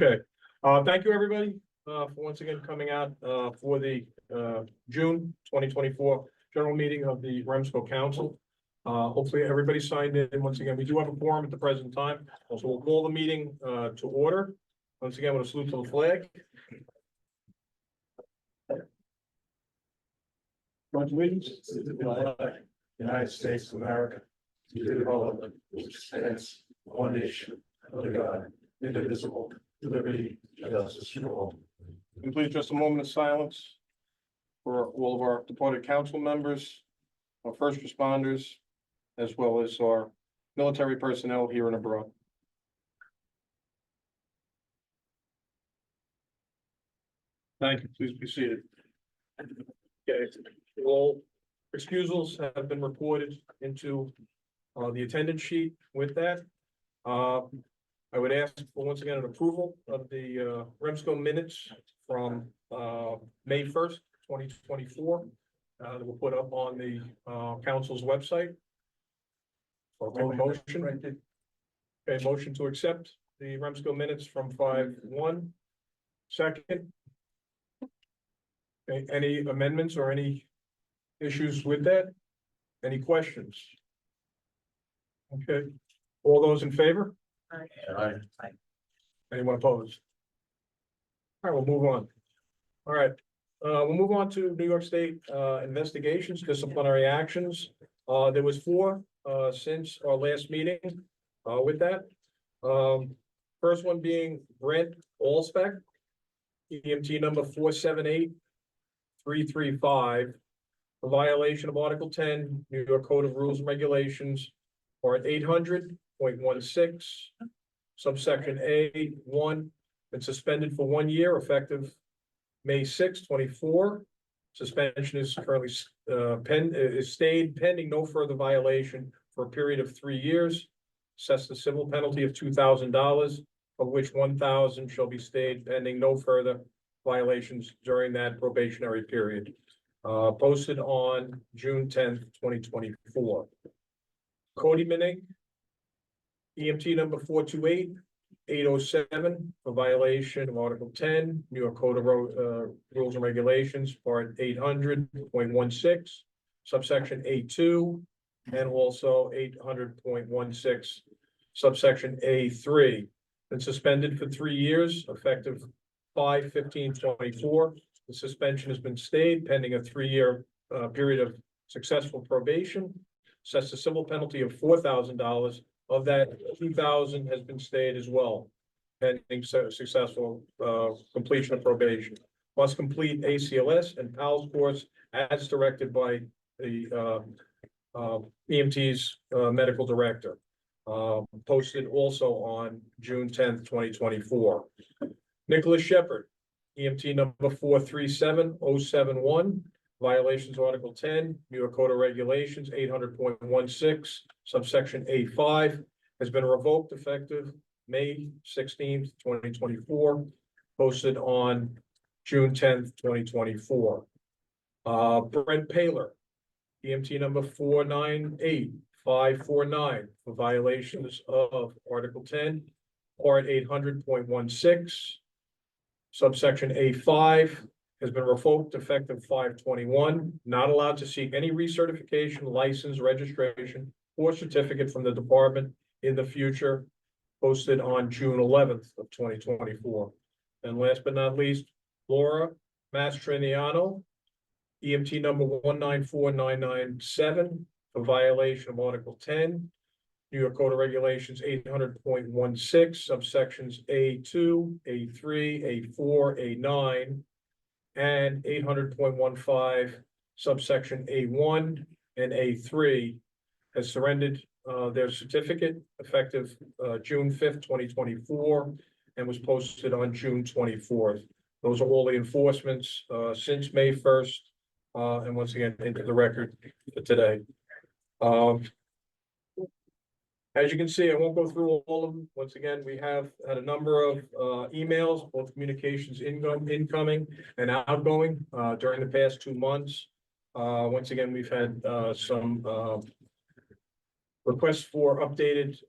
Okay, thank you, everybody, for once again coming out, for the, June 2024 general meeting of the REMSCO Council. Hopefully everybody signed in. Once again, we do have a quorum at the present time, so we'll call the meeting, to order. Once again, with a salute to the flag. Pledge allegiance to the flag, United States of America, to the republic which stands one nation under God, indivisible, with liberty and justice for all. And please, just a moment of silence for all of our departed council members, our first responders, as well as our military personnel here and abroad. Thank you. Please be seated. Okay, all excusals have been reported into the attendance sheet. With that, I would ask for once again an approval of the REMSCO minutes from May 1st, 2024. That we'll put up on the council's website. So I'll take a motion. Okay, motion to accept the REMSCO minutes from 5/1. Second. Okay, any amendments or any issues with that? Any questions? Okay, all those in favor? Aye. Anyone opposed? All right, we'll move on. All right, we'll move on to New York State investigations, disciplinary actions. There was 4 since our last meeting with that. First one being Brent Allspec, EMT number 478-335, for violation of Article 10, New York Code of Rules and Regulations, or at 800.16, subsection A1, been suspended for 1 year, effective May 6, 24. Suspension is currently stayed pending no further violation for a period of 3 years. Assessed a civil penalty of $2,000, of which $1,000 shall be stayed pending no further violations during that probationary period. Posted on June 10th, 2024. Cody Minig, EMT number 428-807, for violation of Article 10, New York Code of Rules and Regulations, Part 800.16, subsection A2, and also 800.16, subsection A3. Been suspended for 3 years, effective 5/15/24. The suspension has been stayed pending a 3-year period of successful probation. Assessed a civil penalty of $4,000. Of that, $2,000 has been stayed as well, pending successful completion of probation. Must complete ACLS and PALS course as directed by the EMT's medical director. Posted also on June 10th, 2024. Nicholas Shepard, EMT number 437-071, violations of Article 10, New York Code of Regulations, 800.16, subsection A5, has been revoked effective May 16th, 2024, posted on June 10th, 2024. Brent Paler, EMT number 498-549, for violations of Article 10, Part 800.16, subsection A5, has been revoked effective 5/21, not allowed to seek any recertification, license, registration, or certificate from the department in the future, posted on June 11th of 2024. And last but not least, Laura Mastriniano, EMT number 194997, for violation of Article 10, New York Code of Regulations, 800.16, subsections A2, A3, A4, A9, and 800.15, subsection A1 and A3, has surrendered their certificate effective June 5th, 2024, and was posted on June 24th. Those are all the enforcements since May 1st, and once again, into the record for today. As you can see, I won't go through all of them. Once again, we have had a number of emails, both communications incoming and outgoing during the past 2 months. Once again, we've had some requests for updated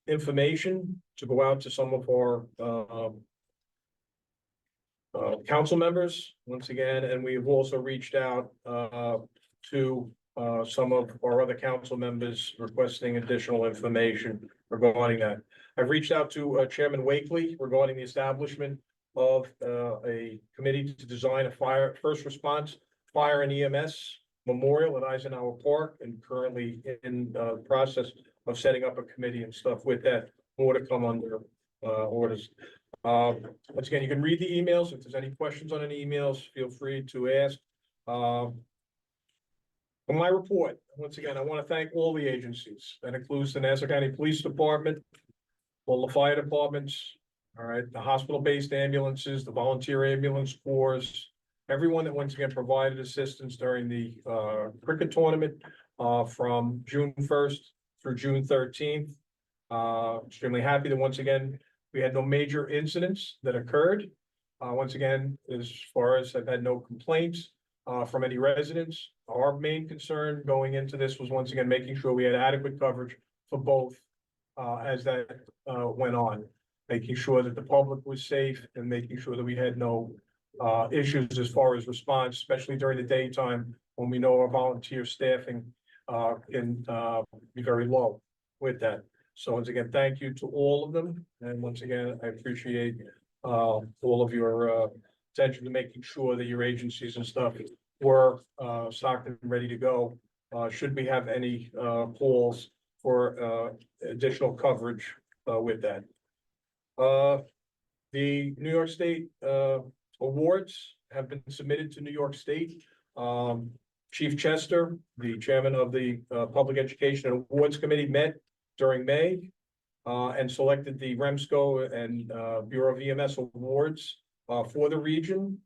information to go out to some of our, council members, once again, and we've also reached out, to, some of our other council members requesting additional information regarding that. I've reached out to, Chairman Wakely regarding the establishment of, a committee to design a first response, fire and EMS memorial at Eisenhower Park, and currently in, the process of setting up a committee and stuff with that, more to come under, orders. Once again, you can read the emails. If there's any questions on any emails, feel free to ask. For my report, once again, I want to thank all the agencies. That includes the Nassau County Police Department, all the fire departments, all right, the hospital-based ambulances, the volunteer ambulance corps, everyone that once again provided assistance during the cricket tournament from June 1st through June 13th. Extremely happy that once again, we had no major incidents that occurred. Once again, as far as I've had no complaints from any residents. Our main concern going into this was once again, making sure we had adequate coverage for both as that went on. Making sure that the public was safe and making sure that we had no issues as far as response, especially during the daytime when we know our volunteer staffing can be very low with that. So once again, thank you to all of them. And once again, I appreciate all of your attention to making sure that your agencies and stuff were stocked and ready to go. Should we have any calls for additional coverage with that. The New York State awards have been submitted to New York State. Chief Chester, the chairman of the Public Education and Awards Committee, met during May and selected the REMSCO and Bureau of EMS awards for the region.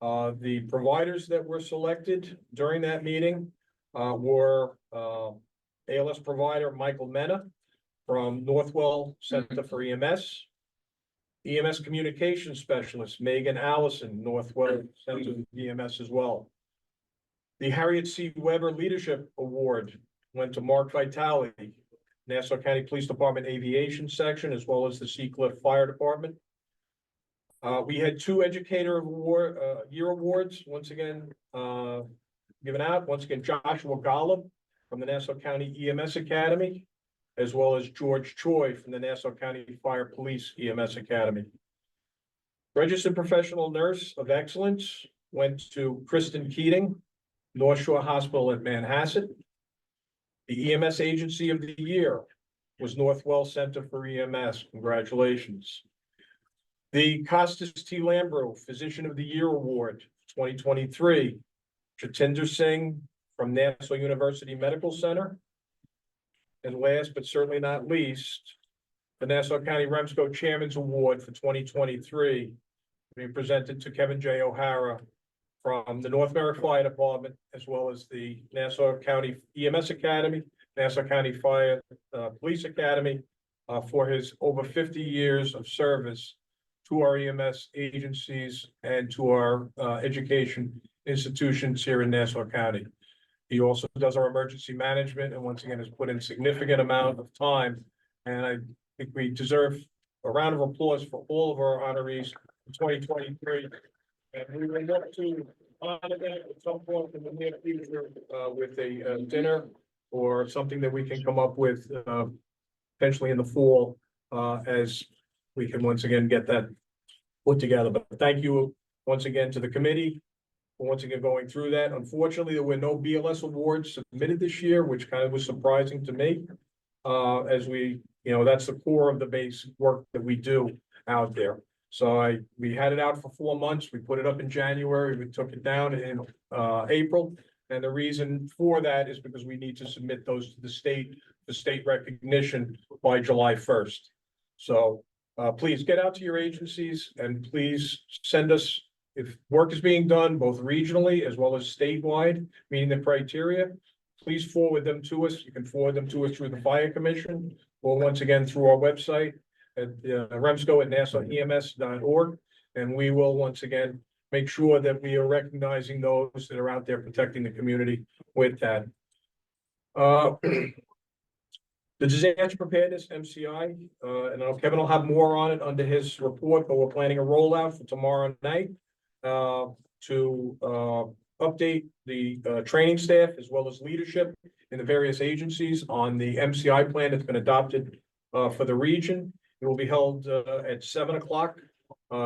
The providers that were selected during that meeting were ALS provider Michael Mena from Northwell Center for EMS, EMS communication specialist Megan Allison, Northwell Center for EMS as well. The Harriet C. Weber Leadership Award went to Mark Vitale, Nassau County Police Department Aviation Section, as well as the Seacliff Fire Department. We had two Educator Award Year Awards, once again, given out. Once again, Joshua Golub from the Nassau County EMS Academy, as well as George Choi from the Nassau County Fire Police EMS Academy. Registered Professional Nurse of Excellence went to Kristen Keating, North Shore Hospital at Manhasset. The EMS Agency of the Year was Northwell Center for EMS. Congratulations. The Costas T. Lambro Physician of the Year Award 2023, Jatinder Singh from Nassau University Medical Center. And last but certainly not least, the Nassau County REMSCO Chairman's Award for 2023 being presented to Kevin J. O'Hara from the North Merrick Fire Department, as well as the Nassau County EMS Academy, Nassau County Fire Police Academy, for his over 50 years of service to our EMS agencies and to our education institutions here in Nassau County. He also does our emergency management and once again has put in significant amount of time. And I think we deserve a round of applause for all of our honorees in 2023. And we will look to honor them at some point in the near future with a dinner or something that we can come up with potentially in the fall as we can once again get that put together. But thank you once again to the committee for once again going through that. Unfortunately, there were no BLS awards submitted this year, which kind of was surprising to me. As we, that's the core of the base work that we do out there. So we had it out for 4 months. We put it up in January. We took it down in April. And the reason for that is because we need to submit those to the state recognition by July 1st. So please get out to your agencies and please send us, if work is being done both regionally as well as statewide, meeting the criteria, please forward them to us. You can forward them to us through the Fire Commission or once again through our website at remsco@nassauems.org. And we will once again make sure that we are recognizing those that are out there protecting the community with that. The disaster preparedness, MCI, and Kevin will have more on it under his report, but we're planning a rollout for tomorrow night to update the training staff as well as leadership in the various agencies on the MCI plan that's been adopted for the region. It will be held at 7 o'clock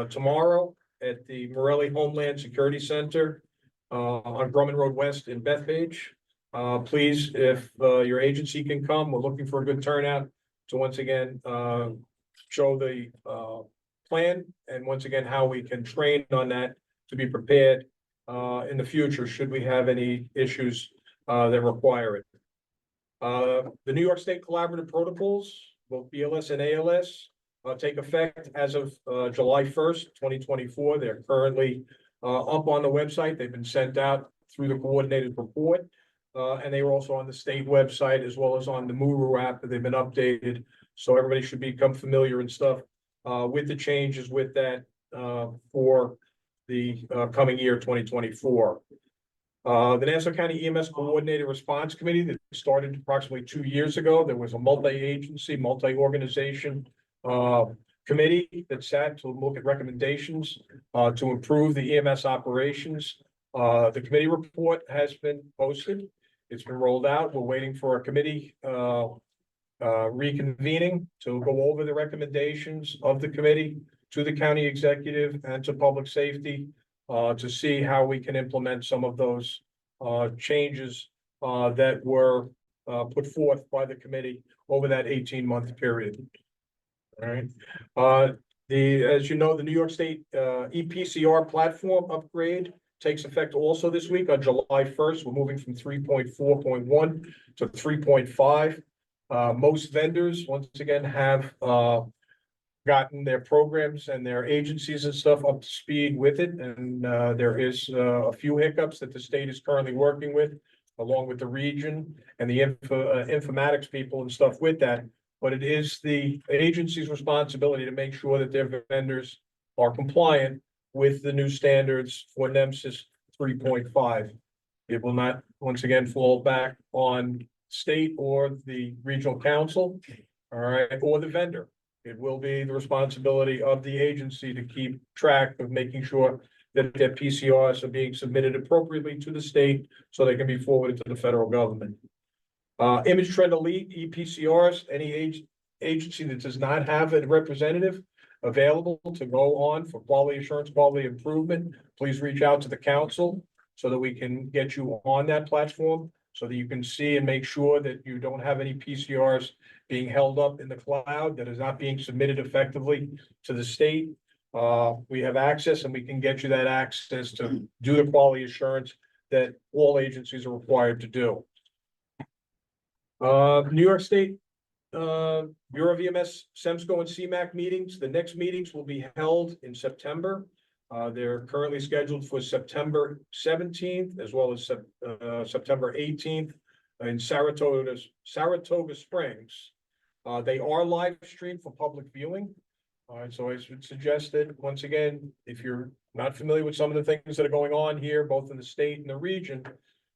tomorrow at the Morelli Homeland Security Center on Grumman Road West in Bethpage. Please, if your agency can come, we're looking for a good turnout to once again show the plan and once again how we can train on that to be prepared in the future should we have any issues that require it. The New York State Collaborative Protocols, both BLS and ALS, take effect as of July 1st, 2024. They're currently up on the website. They've been sent out through the coordinated report. And they were also on the state website as well as on the Muru app that they've been updated. So everybody should become familiar and stuff with the changes with that for the coming year, 2024. The Nassau County EMS Coordinated Response Committee that started approximately 2 years ago. There was a multi-agency, multi-organization committee that sat to look at recommendations to improve the EMS operations. The committee report has been posted. It's been rolled out. We're waiting for a committee reconvening to go over the recommendations of the committee to the county executive and to public safety to see how we can implement some of those changes that were put forth by the committee over that 18-month period. All right. As you know, the New York State EPCR platform upgrade takes effect also this week on July 1st. We're moving from 3.4.1 to 3.5. Most vendors, once again, have gotten their programs and their agencies and stuff up to speed with it. And there is a few hiccups that the state is currently working with, along with the region and the informatics people and stuff with that. But it is the agency's responsibility to make sure that their vendors are compliant with the new standards for NEMSIS 3.5. It will not, once again, fall back on state or the regional council, all right, or the vendor. It will be the responsibility of the agency to keep track of making sure that their PCRs are being submitted appropriately to the state so they can be forwarded to the federal government. Image Trend Elite, EPCRs, any agency that does not have a representative available to go on for quality assurance, quality improvement, please reach out to the council so that we can get you on that platform so that you can see and make sure that you don't have any PCRs being held up in the cloud that is not being submitted effectively to the state. We have access and we can get you that access to do the quality assurance that all agencies are required to do. New York State Bureau of EMS, SEMSCO and CMAC meetings. The next meetings will be held in September. They're currently scheduled for September 17th as well as September 18th in Saratoga Springs. They are live streamed for public viewing. All right, so I would suggest that once again, if you're not familiar with some of the things that are going on here, both in the state and the region,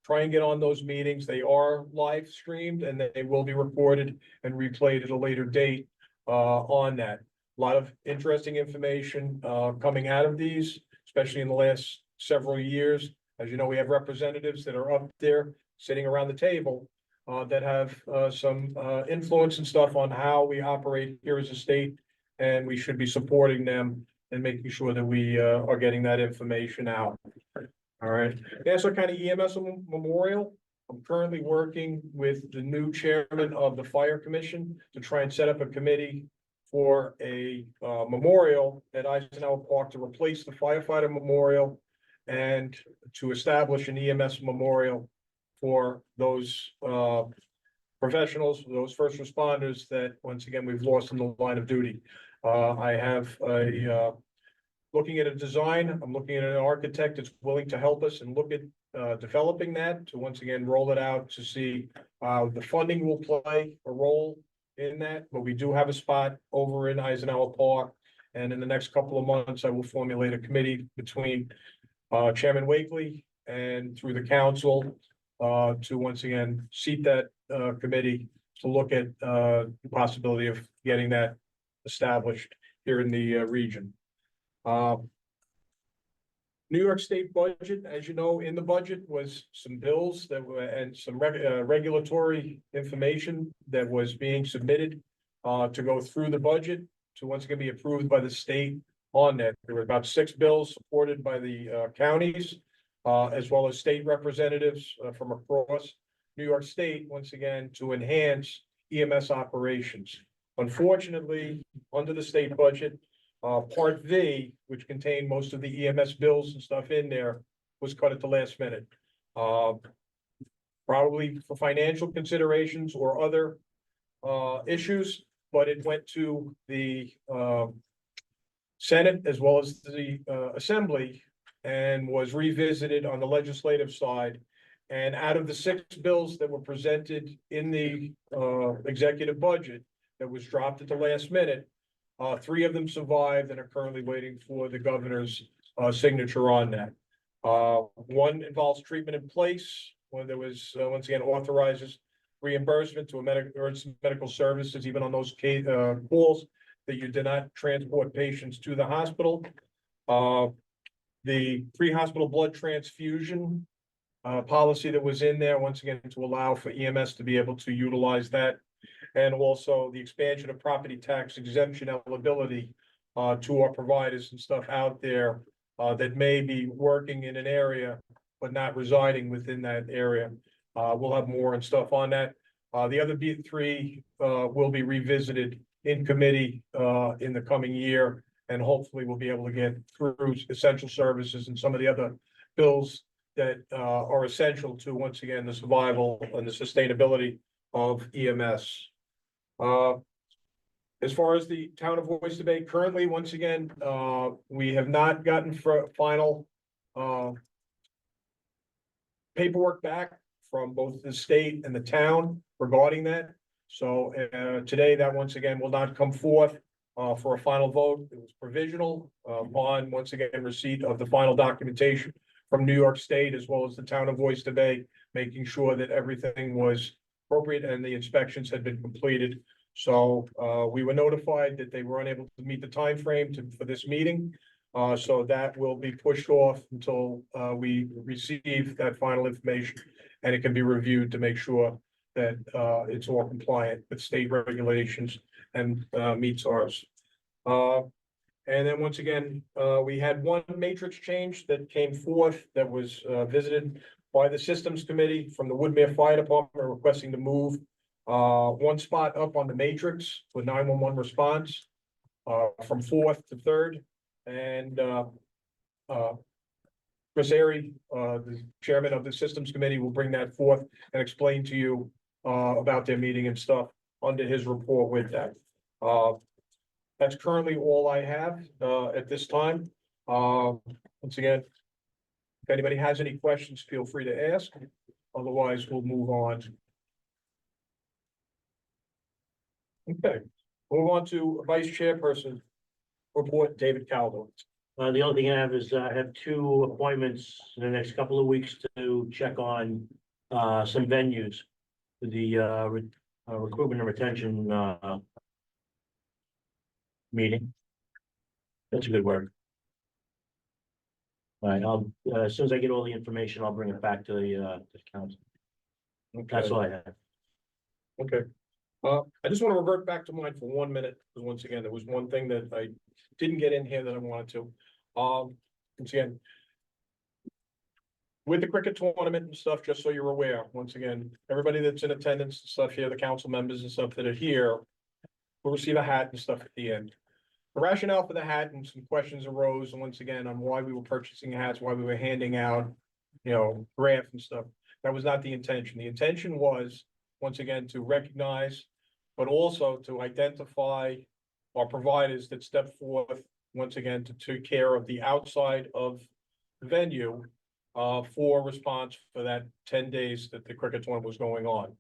try and get on those meetings. They are live streamed and they will be recorded and replayed at a later date on that. A lot of interesting information coming out of these, especially in the last several years. As you know, we have representatives that are up there sitting around the table that have some influence and stuff on how we operate here as a state, and we should be supporting them and making sure that we are getting that information out. All right, Nassau County EMS Memorial. I'm currently working with the new chairman of the Fire Commission to try and set up a committee for a memorial at Eisenhower Park to replace the firefighter memorial and to establish an EMS memorial for those professionals, those first responders that, once again, we've lost in the line of duty. I have looking at a design. I'm looking at an architect that's willing to help us and look at developing that to once again roll it out to see the funding will play a role in that. But we do have a spot over in Eisenhower Park, and in the next couple of months, I will formulate a committee between Chairman Wakely and through the council to once again seat that committee to look at, the possibility of getting that established here in the, region. New York State budget, as you know, in the budget was some bills that were, and some regulatory information that was being submitted to go through the budget to once again be approved by the state on that. There were about 6 bills supported by the counties, as well as state representatives from across New York State, once again, to enhance EMS operations. Unfortunately, under the state budget, Part V, which contained most of the EMS bills and stuff in there, was cut at the last minute. Probably for financial considerations or other issues, but it went to the Senate as well as the Assembly and was revisited on the legislative side. And out of the 6 bills that were presented in the executive budget that was dropped at the last minute, 3 of them survived and are currently waiting for the governor's signature on that. One involves treatment in place, one that was once again authorizes reimbursement to medical services, even on those calls that you did not transport patients to the hospital. The pre-hospital blood transfusion policy that was in there, once again, to allow for EMS to be able to utilize that. And also the expansion of property tax exemption eligibility to our providers and stuff out there that may be working in an area but not residing within that area. We'll have more and stuff on that. The other B3 will be revisited in committee in the coming year, and hopefully we'll be able to get through essential services and some of the other bills that are essential to, once again, the survival and the sustainability of EMS. As far as the town of Oyster Bay, currently, once again, we have not gotten final paperwork back from both the state and the town regarding that. So today, that once again will not come forth for a final vote. It was provisional on, once again, receipt of the final documentation from New York State as well as the town of Oyster Bay, making sure that everything was appropriate and the inspections had been completed. So we were notified that they were unable to meet the time frame for this meeting. So that will be pushed off until we receive that final information and it can be reviewed to make sure that it's all compliant with state regulations and meets ours. And then once again, we had one matrix change that came forth that was visited by the Systems Committee from the Woodmere Fire Department requesting to move one spot up on the matrix with 911 response from 4th to 3rd. And Chris Airy, the chairman of the Systems Committee, will bring that forth and explain to you about their meeting and stuff under his report with that. That's currently all I have at this time. Once again, if anybody has any questions, feel free to ask. Otherwise, we'll move on. Okay, move on to Vice Chairperson report, David Caldo. The only thing I have is I have 2 appointments in the next couple of weeks to check on some venues for the recruitment and retention meeting. That's a good word. All right, I'll as soon as I get all the information, I'll bring it back to the council. Okay. That's all I have. Okay. I just want to revert back to mine for 1 minute, because once again, there was one thing that I didn't get in here that I wanted to. Once again, with the cricket tournament and stuff, just so you're aware, once again, everybody that's in attendance and stuff here, the council members and stuff that are here, will receive a hat and stuff at the end. The rationale for the hat and some questions arose, and once again, on why we were purchasing hats, why we were handing out, grants and stuff. That was not the intention. The intention was, once again, to recognize, but also to identify our providers that step forth, once again, to take care of the outside of the venue for response for that 10 days that the cricket tournament was going on.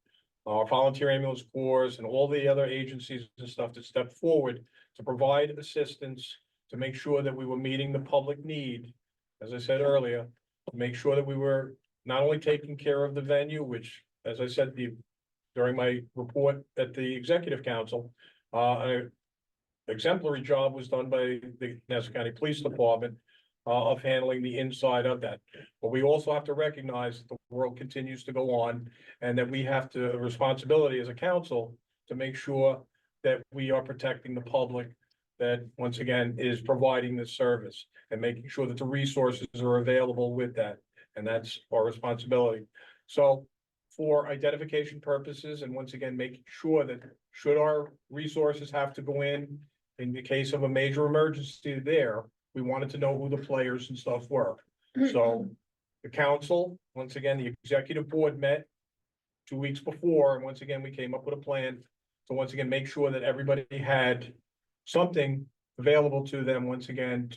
Our volunteer ambulance corps and all the other agencies and stuff that stepped forward to provide assistance to make sure that we were meeting the public need, as I said earlier, to make sure that we were not only taking care of the venue, which, as I said, the during my report at the executive council, an exemplary job was done by the Nassau County Police Department of handling the inside of that. But we also have to recognize that the world continues to go on and that we have to, responsibility as a council to make sure that we are protecting the public that, once again, is providing this service and making sure that the resources are available with that. And that's our responsibility. So for identification purposes, and once again, making sure that should our resources have to go in the case of a major emergency there, we wanted to know who the players and stuff were. So the council, once again, the executive board met 2 weeks before, and once again, we came up with a plan to once again, make sure that everybody had something available to them, once again,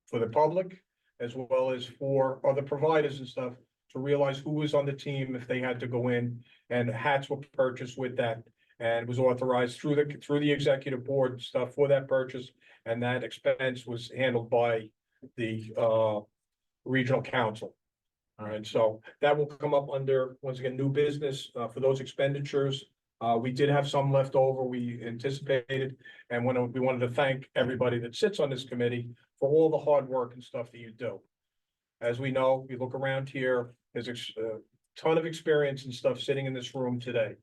for the public, as well as for other providers and stuff, to realize who was on the team if they had to go in, and hats were purchased with that. And was authorized through the executive board stuff for that purchase, and that expense was handled by the regional council. All right, so that will come up under, once again, new business for those expenditures. We did have some left over, we anticipated, and we wanted to thank everybody that sits on this committee for all the hard work and stuff that you do. As we know, you look around here, there's a ton of experience and stuff sitting in this room today.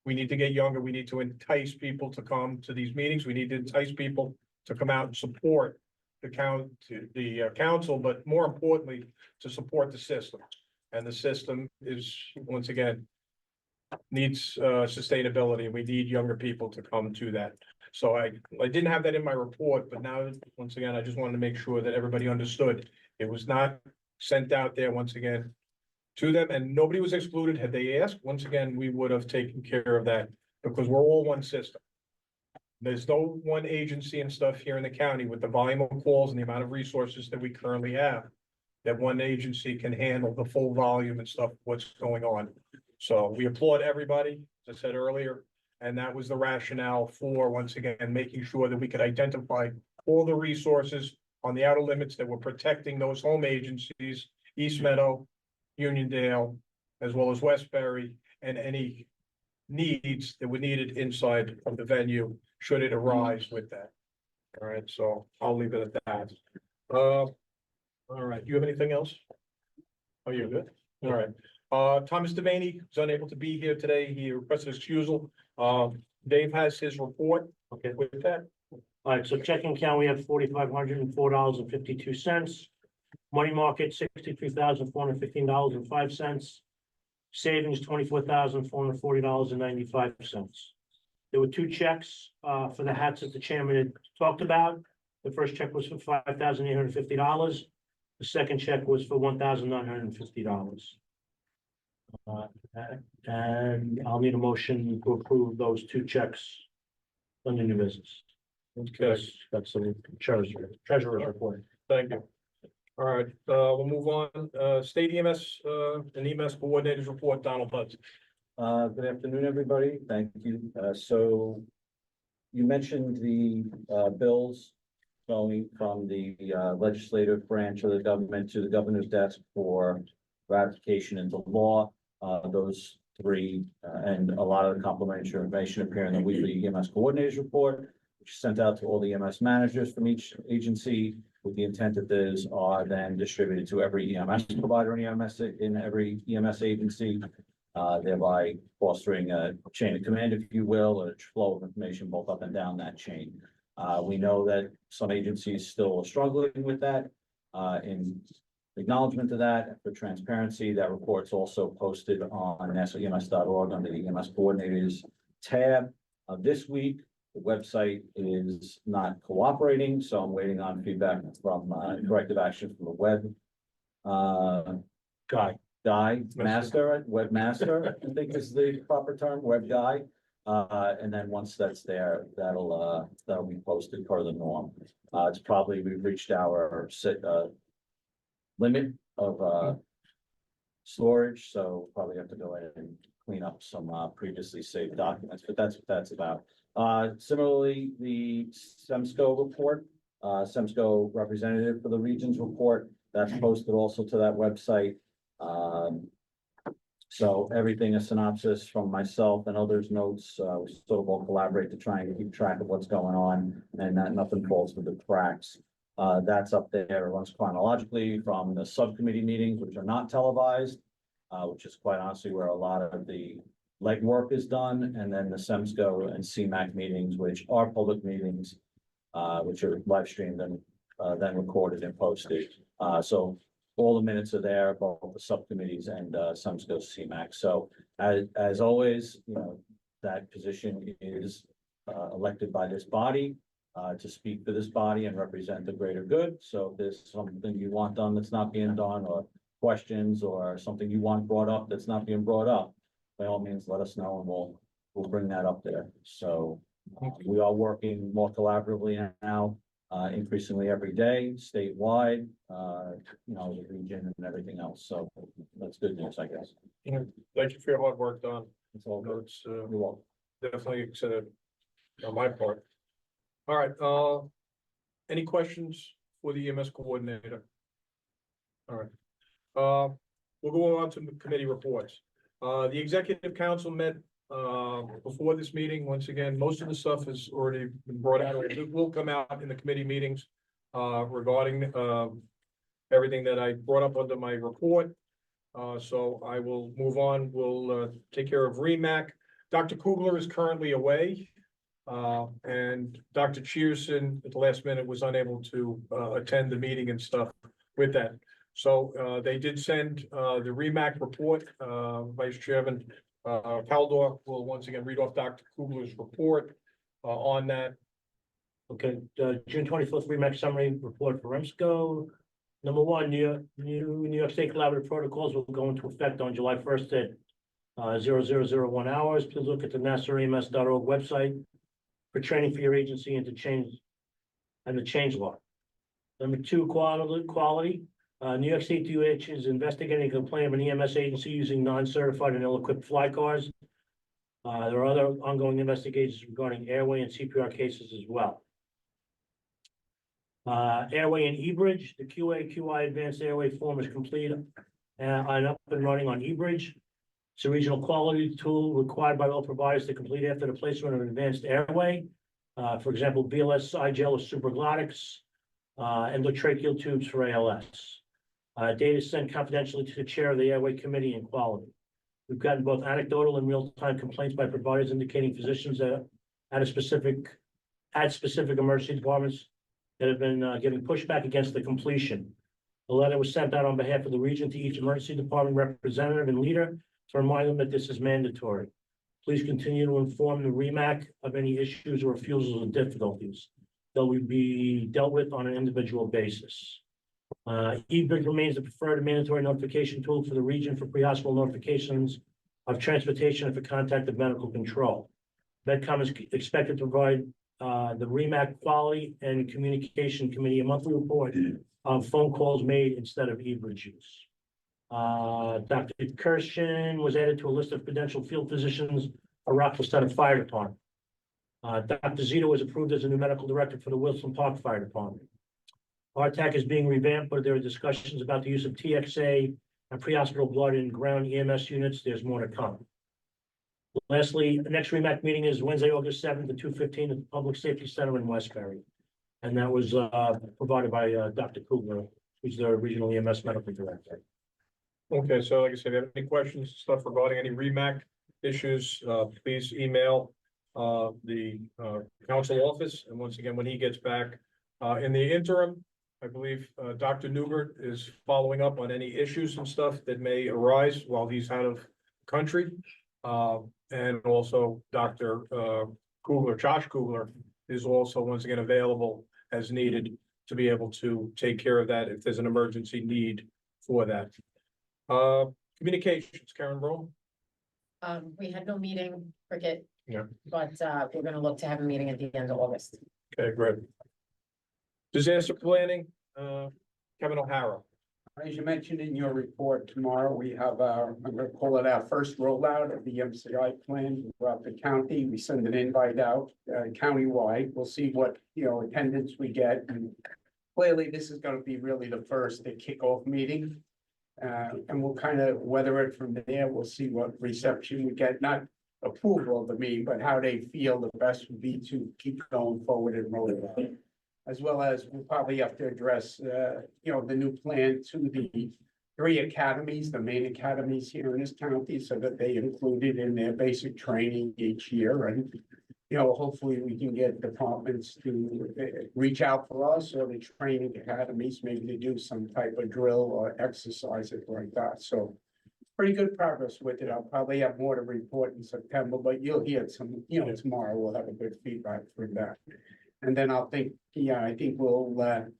We need to get younger. We need to entice people to come to these meetings. We need to entice people to come out and support the council, but more importantly, to support the system. And the system is, once again, needs sustainability. We need younger people to come to that. So I didn't have that in my report, but now, once again, I just wanted to make sure that everybody understood. It was not sent out there, once again, to them, and nobody was excluded. Had they asked, once again, we would have taken care of that, because we're all one system. There's no one agency and stuff here in the county with the volume of calls and the amount of resources that we currently have, that one agency can handle the full volume and stuff, what's going on. So we applaud everybody, as I said earlier, and that was the rationale for, once again, making sure that we could identify all the resources on the outer limits that were protecting those home agencies, East Meadow, Uniondale, as well as Westbury, and any needs that were needed inside of the venue, should it arise with that. All right, so I'll leave it at that. All right, do you have anything else? Oh, you're good? All right. Thomas Devaney is unable to be here today. He requested excusal. Dave has his report. Okay. With that. All right, so checking account, we have $4,504.52. Money market, $63,415.05. Savings, $24,440.95. There were two checks for the hats that the chairman had talked about. The first check was for $5,850. The second check was for $1,950. And I'll need a motion to approve those two checks under new business. Okay, That's the treasurer's report. thank you. All right, we'll move on. State EMS and EMS coordinators report, Donald Hudson. Good afternoon, everybody. Thank you. So you mentioned the bills going from the legislative branch of the government to the governor's desk for ratification into law. Those three and a lot of the complimentary information appear in the weekly EMS coordinators report, which is sent out to all the EMS managers from each agency, with the intent that those are then distributed to every EMS provider in every EMS agency, thereby fostering a chain of command, if you will, or a flow of information both up and down that chain. We know that some agencies still are struggling with that. In acknowledgement of that, for transparency, that report's also posted on nassaems.org under the EMS coordinators tab. This week, the website is not cooperating, so I'm waiting on feedback from corrective action from the webmaster, I think is the proper term, web guy. And then once that's there, that'll be posted per the norm. It's probably, we've reached our limit of storage, so probably have to go ahead and clean up some previously saved documents, but that's what that's about. Similarly, the REMSCO report, REMSCO representative for the regions report, that's posted also to that website. So everything, a synopsis from myself and others' notes, we sort of all collaborate to try and keep track of what's going on and that nothing falls through the cracks. That's up there, it runs chronologically from the subcommittee meetings, which are not televised, which is quite honestly where a lot of the legwork is done, and then the SEMSCO and CMAC meetings, which are public meetings, which are live streamed and then recorded and posted. So all the minutes are there, both the subcommittees and SEMSCO CMAC. So as always, you know, that position is elected by this body to speak for this body and represent the greater good. So if there's something you want done that's not being done, or questions, or something you want brought up that's not being brought up, by all means, let us know and we'll bring that up there. So we are working more collaboratively now, increasingly every day, statewide, you know, the region and everything else. So that's good news, I guess. Thank you for your hard work, Don. It's all good. It's You're welcome. definitely excited on my part. All right, any questions for the EMS coordinator? All right, we'll go on to the committee reports. The executive council met before this meeting. Once again, most of the stuff has already been brought out. It will come out in the committee meetings regarding everything that I brought up under my report. So I will move on. We'll take care of REMAC. Dr. Kugler is currently away. And Dr. Cheerson at the last minute was unable to attend the meeting and stuff with that. So they did send the REMAC report. Vice Chairman Caldor will once again read off Dr. Kugler's report on that. Okay, June 24th, REMAX summary report for REMSCO. Number one, New York State collaborative protocols will go into effect on July 1st at 0001 hours. Please look at the NassauREMS.org website for training for your agency and the change law. Number two, quality. New York State DOH is investigating a complaint of an EMS agency using non-certified and ill-equipped fly cars. There are other ongoing investigations regarding airway and CPR cases as well. Airway and eBridge, the QA/QI advanced airway form is complete and up and running on eBridge. It's a regional quality tool required by all providers to complete after the placement of an advanced airway. For example, BLS, iGel, or supraglottics, endotracheal tubes for ALS. Data sent confidentially to the chair of the airway committee and quality. We've gotten both anecdotal and real-time complaints by providers indicating physicians that at specific emergency departments that have been giving pushback against the completion. The letter was sent out on behalf of the region to each emergency department representative and leader to remind them that this is mandatory. Please continue to inform the REMAC of any issues or refusals or difficulties. They'll be dealt with on an individual basis. eBridge remains the preferred and mandatory notification tool for the region for pre-hospital notifications of transportation and for contact of medical control. MedCom is expected to provide the REMAC Quality and Communication Committee a monthly report of phone calls made instead of eBridge use. Dr. Kirshen was added to a list of credentialed field physicians for Rockville Center Fire Department. Dr. Zito was approved as a new medical director for the Wilson Park Fire Department. RTAC is being revamped, but there are discussions about the use of TXA and pre-hospital blood in ground EMS units. There's more to come. Lastly, the next REMAC meeting is Wednesday, August 7th at 2:15 at the Public Safety Center in Westbury. And that was provided by Dr. Kugler, who's the regional EMS medical director. Okay, so like I said, if you have any questions, stuff regarding any REMAC issues, please email the council office. And once again, when he gets back, in the interim, I believe Dr. Newbert is following up on any issues and stuff that may arise while he's out of country. And also Dr. Kugler, Josh Kugler, is also once again available as needed to be able to take care of that if there's an emergency need for that. Communications, Karen Rome. We had no meeting, Cricket. Yeah. But we're gonna look to have a meeting at the end of August. Okay, great. Disaster planning, Kevin O'Hara. As you mentioned in your report, tomorrow we have our, I'm gonna call it our first rollout of the MCI plan throughout the county. We send an invite out countywide. We'll see what, attendance we get. And clearly, this is gonna be really the first kickoff meeting. And we'll kind of weather it from there. We'll see what reception we get, not approval of the meeting, but how they feel the best would be to keep going forward and rolling out. As well as we'll probably have to address, the new plan to the 3 academies, the main academies here in this county, so that they include it in their basic training each year. And, hopefully we can get departments to reach out for us or the training academies, maybe to do some type of drill or exercise it like that. So pretty good progress with it. I'll probably have more to report in September, but you'll hear some, tomorrow we'll have a good feedback for that. And then I think we'll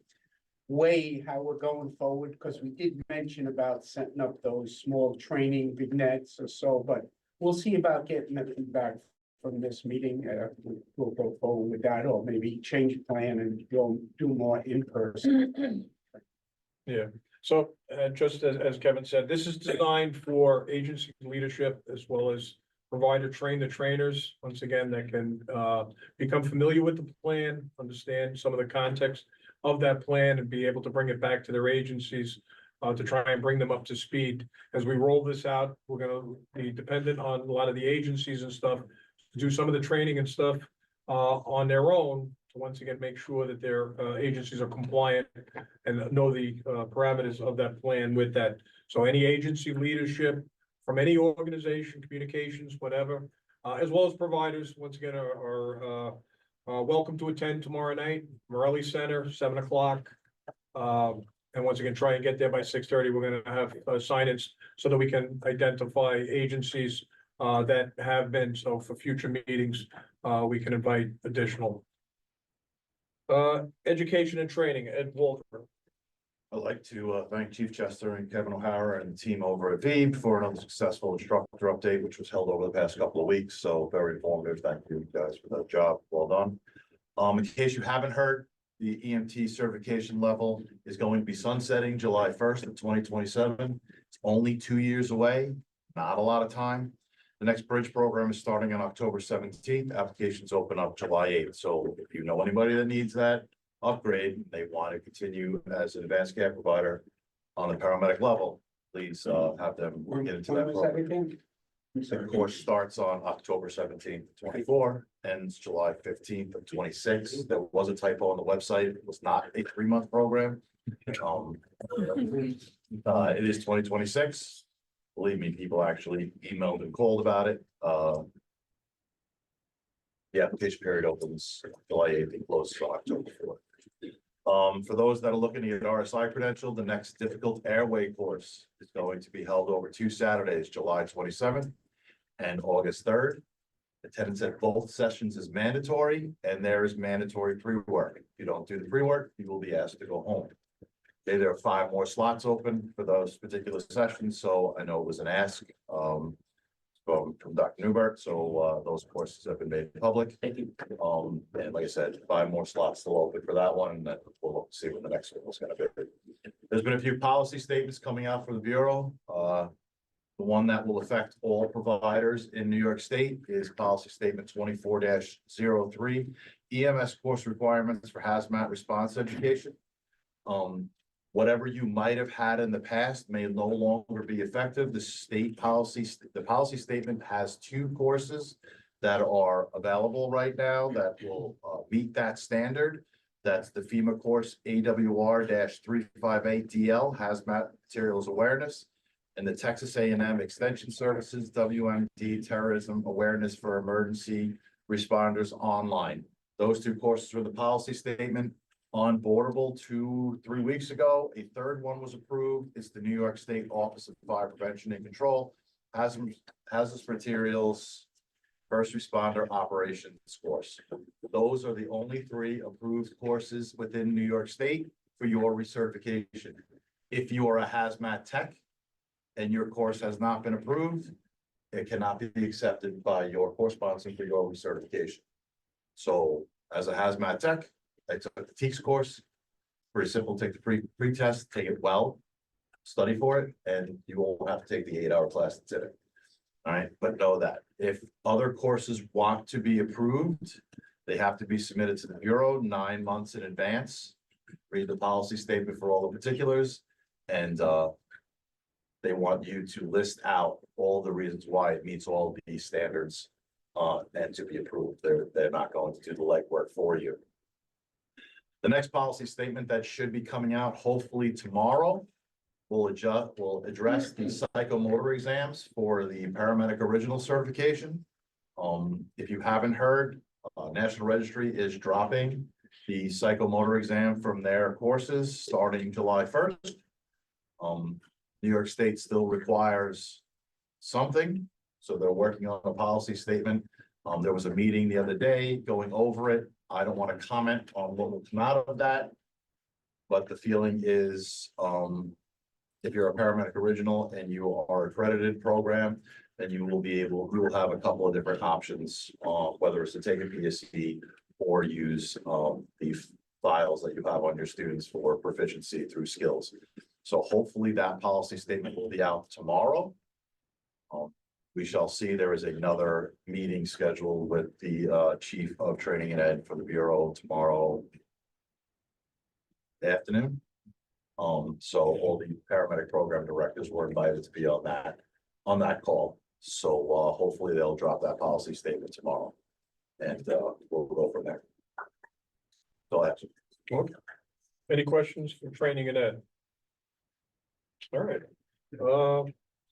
weigh how we're going forward, because we did mention about setting up those small training vignettes or so, but we'll see about getting the feedback from this meeting. We'll go forward with that, or maybe change plan and go do more in person. Yeah, so just as Kevin said, this is designed for agency leadership as well as provider train the trainers, once again, that can become familiar with the plan, understand some of the context of that plan and be able to bring it back to their agencies to try and bring them up to speed. As we roll this out, we're gonna be dependent on a lot of the agencies and stuff to do some of the training and stuff on their own, to once again make sure that their agencies are compliant and know the parameters of that plan with that. So any agency leadership from any organization, communications, whatever, as well as providers, once again, are welcome to attend tomorrow night, Morelli Center, 7 o'clock. And once again, try and get there by 6:30. We're gonna have sign-ins so that we can identify agencies that have been, so for future meetings, we can invite additional. Education and training, Ed Walter. I'd like to thank Chief Chester and Kevin O'Hara and the team over at VEEB for another successful instructor update, which was held over the past couple of weeks. So very informative. Thank you guys for that job. Well done. In case you haven't heard, the EMT certification level is going to be sunsetting July 1st of 2027. It's only 2 years away, not a lot of time. The next bridge program is starting on October 17th. Applications open up July 8th. So if you know anybody that needs that upgrade, they want to continue as an advanced care provider on the paramedic level, please have them get into that When was that program. again? The course starts on October 17th, 24, ends July 15th of 26. There was a typo on the website. It was not a 3-month program. It is 2026. Believe me, people actually emailed and called about it. The application period opens July 8th and closes on October 4th. For those that are looking to get RSI credential, the next difficult airway course is going to be held over 2 Saturdays, July 27th and August 3rd. Attendance at both sessions is mandatory, and there is mandatory pre-work. If you don't do the pre-work, you will be asked to go home. Okay, there are 5 more slots open for those particular sessions, so I know it was an ask from Dr. Newbert, so those courses have been made public. Thank you. And like I said, 5 more slots still open for that one, and then we'll see what the next one is gonna be. There's been a few policy statements coming out from the Bureau. The one that will affect all providers in New York State is policy statement 24-03, EMS course requirements for hazmat response education. Whatever you might have had in the past may no longer be effective. The policy statement has 2 courses that are available right now that will meet that standard. That's the FEMA course AWR-358DL, Hazmat Materials Awareness, and the Texas A&M Extension Services, WMD, Terrorism Awareness for Emergency Responders Online. Those 2 courses were the policy statement. Onboardable 2-3 weeks ago. A 3rd one was approved. It's the New York State Office of Fire Prevention and Control, Hazardous Materials, First Responder Operations course. Those are the only 3 approved courses within New York State for your recertification. If you are a hazmat tech and your course has not been approved, it cannot be accepted by your course sponsor for your recertification. So as a hazmat tech, I took the TEACS course. Pretty simple, take the pre-test, take it well, study for it, and you won't have to take the 8-hour class that's in it. All right, but know that if other courses want to be approved, they have to be submitted to the Bureau 9 months in advance. Read the policy statement for all the particulars, and they want you to list out all the reasons why it meets all these standards. And to be approved, they're not going to do the legwork for you. The next policy statement that should be coming out hopefully tomorrow will address the psychomotor exams for the paramedic original certification. If you haven't heard, National Registry is dropping the psychomotor exam from their courses starting July 1st. New York State still requires something, so they're working on a policy statement. There was a meeting the other day going over it. I don't want to comment on what will come out of that. But the feeling is, if you're a paramedic original and you are accredited program, then you will have a couple of different options, whether it's to take a PSC or use the files that you have on your students for proficiency through skills. So hopefully that policy statement will be out tomorrow. We shall see. There is another meeting scheduled with the Chief of Training and Ed for the Bureau tomorrow afternoon. So all the paramedic program directors were invited to be on that call. So hopefully they'll drop that policy statement tomorrow. And we'll go from there. So that's Okay. Any questions for training and ed? All right.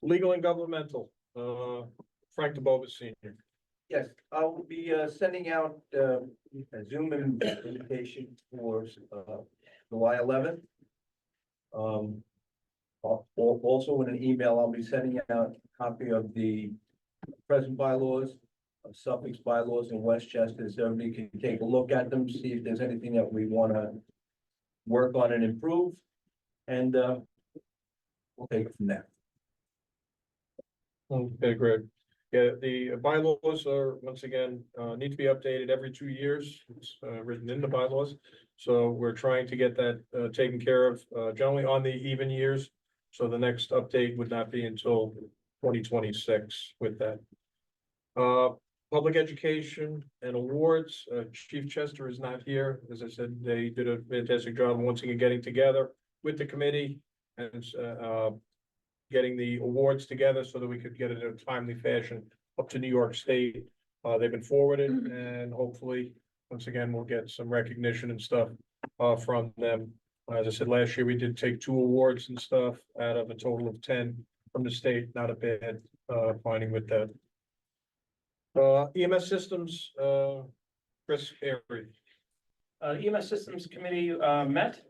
Legal and governmental, Frank DeBova Senior. Yes, I'll be sending out a Zoom invitation for July 11th. Also in an email, I'll be sending out a copy of the present bylaws, of Suffolk's bylaws in Westchester, so everybody can take a look at them, see if there's anything that we want to work on and improve, and we'll take it from there. Okay, great. Yeah, the bylaws are, once again, need to be updated every 2 years. It's written in the bylaws. So we're trying to get that taken care of, generally on the even years. So the next update would not be until 2026 with that. Public education and awards, Chief Chester is not here. As I said, they did a fantastic job once again getting together with the committee and getting the awards together so that we could get it in a timely fashion up to New York State. They've been forwarded and hopefully, once again, we'll get some recognition and stuff from them. As I said, last year, we did take 2 awards and stuff out of a total of 10 from the state. Not a bad finding with that. EMS systems, Chris Perry. EMS Systems Committee met.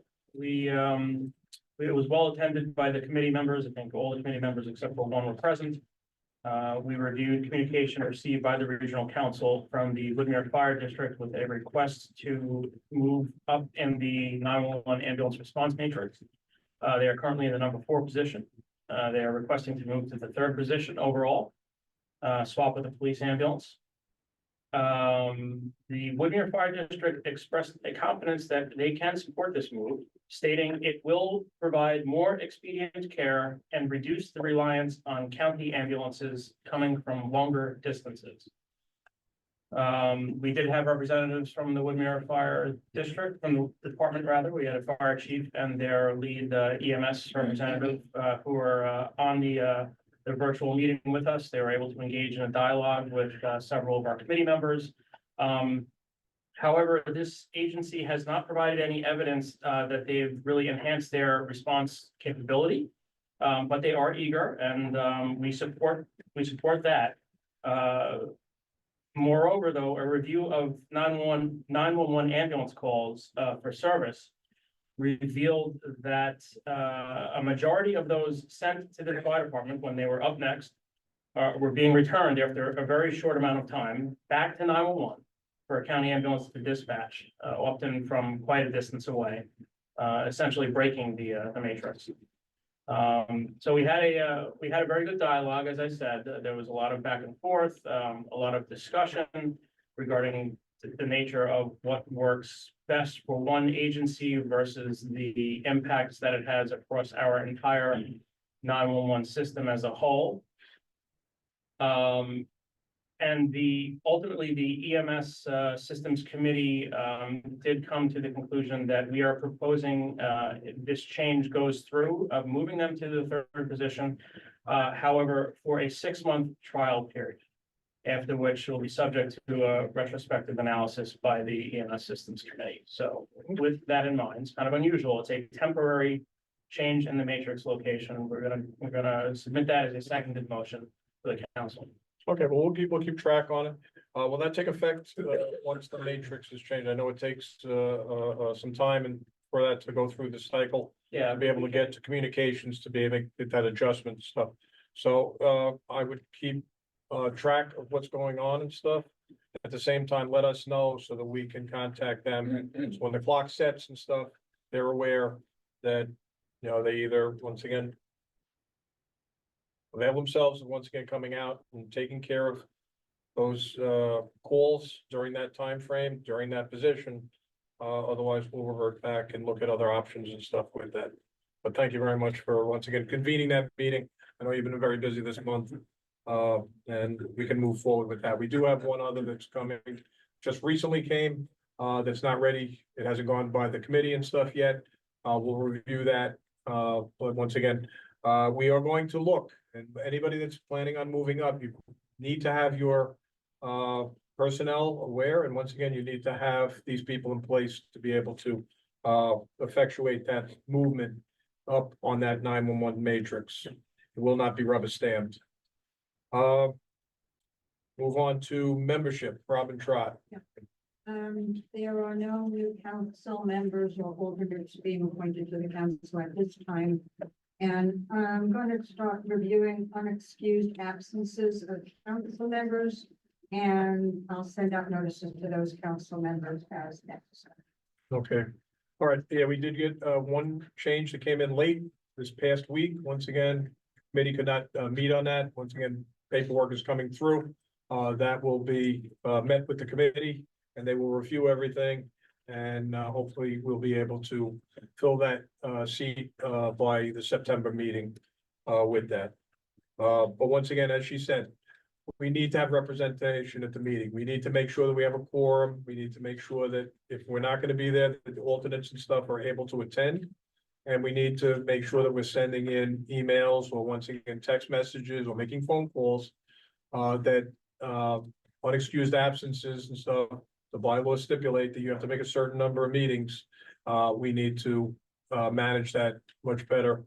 It was well attended by the committee members. I think all the committee members except for one were present. We reviewed communication received by the regional council from the Woodmere Fire District with a request to move up in the 911 ambulance response matrix. They are currently in the number 4 position. They are requesting to move to the 3rd position overall, swap with the police ambulance. The Woodmere Fire District expressed a confidence that they can support this move, stating it will provide more expedient care and reduce the reliance on county ambulances coming from longer distances. We did have representatives from the Woodmere Fire District, from the department rather. We had a fire chief and their lead EMS representative who were on the virtual meeting with us. They were able to engage in a dialogue with several of our committee members. However, this agency has not provided any evidence that they've really enhanced their response capability, but they are eager, and we support that. Moreover, though, a review of 911 ambulance calls for service revealed that a majority of those sent to the fire department when they were up next were being returned after a very short amount of time back to 911 for a county ambulance to dispatch, often from quite a distance away, essentially breaking the matrix. So we had a very good dialogue. As I said, there was a lot of back and forth, a lot of discussion regarding the nature of what works best for one agency versus the impacts that it has across our entire 911 system as a whole. And ultimately, the EMS Systems Committee did come to the conclusion that we are proposing this change goes through of moving them to the third position. However, for a 6-month trial period, after which will be subject to a retrospective analysis by the EMS Systems Committee. So with that in mind, it's kind of unusual. It's a temporary change in the matrix location. We're gonna submit that as a seconded motion to the council. Okay, well, we'll keep track on it. Will that take effect, once the matrix is changed? I know it takes, some time and for that to go through the cycle. Yeah, To be able to get to communications, to be able to get that adjustment and stuff. So, I would keep, track of what's going on and stuff. At the same time, let us know so that we can contact them. So when the clock sets and stuff, they're aware that, they either, once again, avail themselves of once again coming out and taking care of those calls during that time frame, during that position. Otherwise, we'll revert back and look at other options and stuff with that. But thank you very much for once again convening that meeting. I know you've been very busy this month. And we can move forward with that. We do have one other that's coming, just recently came, that's not ready. It hasn't gone by the committee and stuff yet. We'll review that. But once again, we are going to look, and anybody that's planning on moving up, you need to have your personnel aware, and once again, you need to have these people in place to be able to effectuate that movement up on that 911 matrix. It will not be rubber stamped. Move on to membership, Robin Trott. There are no new council members or alternates being appointed to the council at this time. And I'm going to start reviewing unexcused absences of council members. And I'll send out notices to those council members as necessary. Okay, all right, yeah, we did get one change that came in late this past week. Once again, committee could not meet on that. Once again, paperwork is coming through. That will be met with the committee and they will review everything. And hopefully we'll be able to fill that seat by the September meeting with that. But once again, as she said, we need to have representation at the meeting. We need to make sure that we have a quorum. We need to make sure that if we're not going to be there, that the alternates and stuff are able to attend. And we need to make sure that we're sending in emails or once again, text messages or making phone calls. That unexcused absences and stuff, the bylaws stipulate that you have to make a certain number of meetings. We need to manage that much better.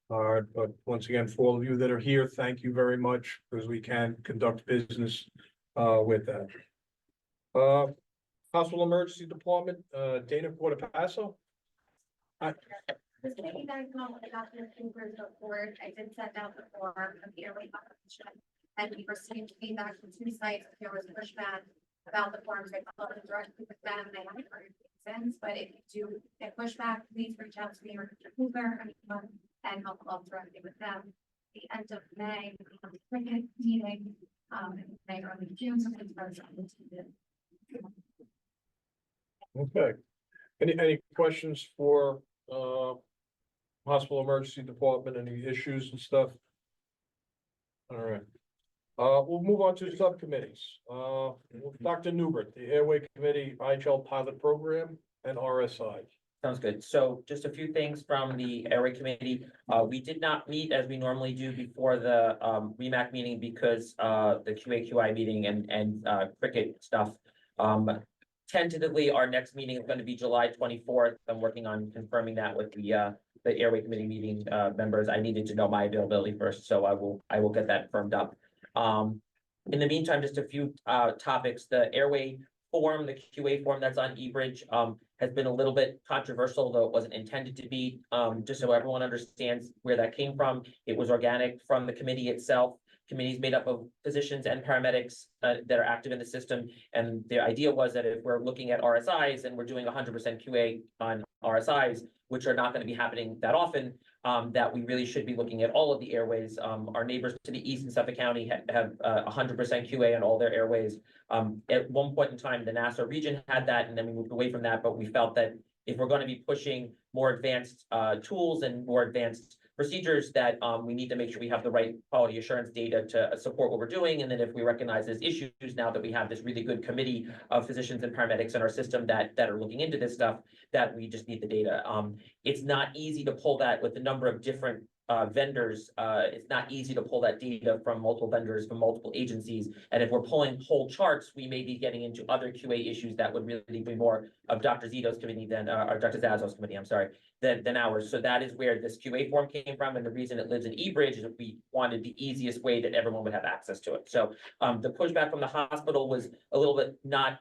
But once again, for all of you that are here, thank you very much because we can conduct business with that. Hospital Emergency Department, Dana Portapasso. This meeting that come with the document report, I did send out the form of the airway population, and we received feedback from 2 sites. There was pushback about the forms. I followed directly with them, and I haven't heard since. But if you do get pushback, please reach out to me or Mr. Hoover, anyone, and help directly with them. The end of May, we have the cricket meeting, May early June, so it's Okay. Any questions for Hospital Emergency Department, any issues and stuff? All right. We'll move on to subcommittees. Dr. Newbert, the Airway Committee, IHL Pilot Program, and RSI. Sounds good. So just a few things from the Airway Committee. We did not meet as we normally do before the REMAC meeting because the QA/QI meeting and cricket stuff. Tentatively, our next meeting is going to be July 24th. I'm working on confirming that with the Airway Committee meeting members. I needed to know my availability first, so I will get that firmed up. In the meantime, just a few topics. The Airway form, the QA form that's on eBridge, has been a little bit controversial, though it wasn't intended to be. Just so everyone understands where that came from, it was organic from the committee itself. Committee is made up of physicians and paramedics that are active in the system. And the idea was that if we're looking at RSIs and we're doing 100% QA on RSIs, which are not going to be happening that often, that we really should be looking at all of the airways. Our neighbors to the east in Suffolk County have 100% QA on all their airways. At one point in time, the Nassau region had that, and then we moved away from that. But we felt that if we're going to be pushing more advanced tools and more advanced procedures that, we need to make sure we have the right quality assurance data to support what we're doing. And then if we recognize there's issues, now that we have this really good committee of physicians and paramedics in our system that are looking into this stuff, that we just need the data. It's not easy to pull that with the number of different vendors. It's not easy to pull that data from multiple vendors, from multiple agencies. And if we're pulling whole charts, we may be getting into other QA issues that would really be more of Dr. Zito's committee than, or Dr. Zazzo's committee, I'm sorry, than ours. So that is where this QA form came from. And the reason it lives in eBridge is that we wanted the easiest way that everyone would have access to it. So the pushback from the hospital was a little bit not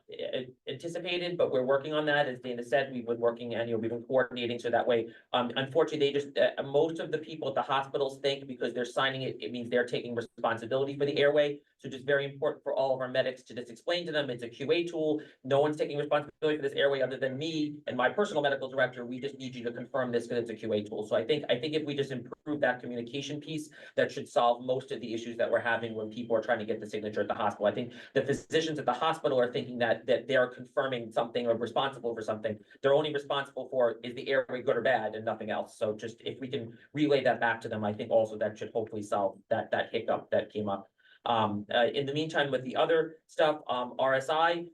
anticipated, but we're working on that. As Dana said, we've been working and, we've been coordinating so that way. Unfortunately, they just, most of the people at the hospitals think because they're signing it, it means they're taking responsibility for the airway. So just very important for all of our medics to just explain to them, it's a QA tool. No one's taking responsibility for this airway other than me and my personal medical director. We just need you to confirm this because it's a QA tool. So I think if we just improve that communication piece, that should solve most of the issues that we're having when people are trying to get the signature at the hospital. I think the physicians at the hospital are thinking that they are confirming something or responsible for something. They're only responsible for, is the airway good or bad, and nothing else. So just if we can relay that back to them, I think also that should hopefully solve that hiccup that came up. In the meantime, with the other stuff, RSI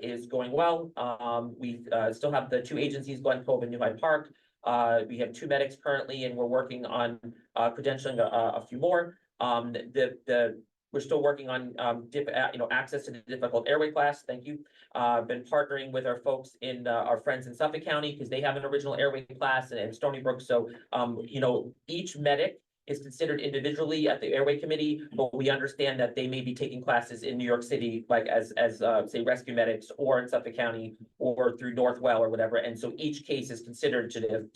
is going well. We still have the two agencies, Glen Cove and New Hyde Park. We have 2 medics currently, and we're working on credentialing a few more. We're still working on access to the difficult airway class. Thank you. Been partnering with our folks in our friends in Suffolk County because they have an original airway class and Stony Brook. So each medic is considered individually at the airway committee, but we understand that they may be taking classes in New York City, like as say rescue medics, or in Suffolk County, or through Northwell or whatever. And so each case is considered to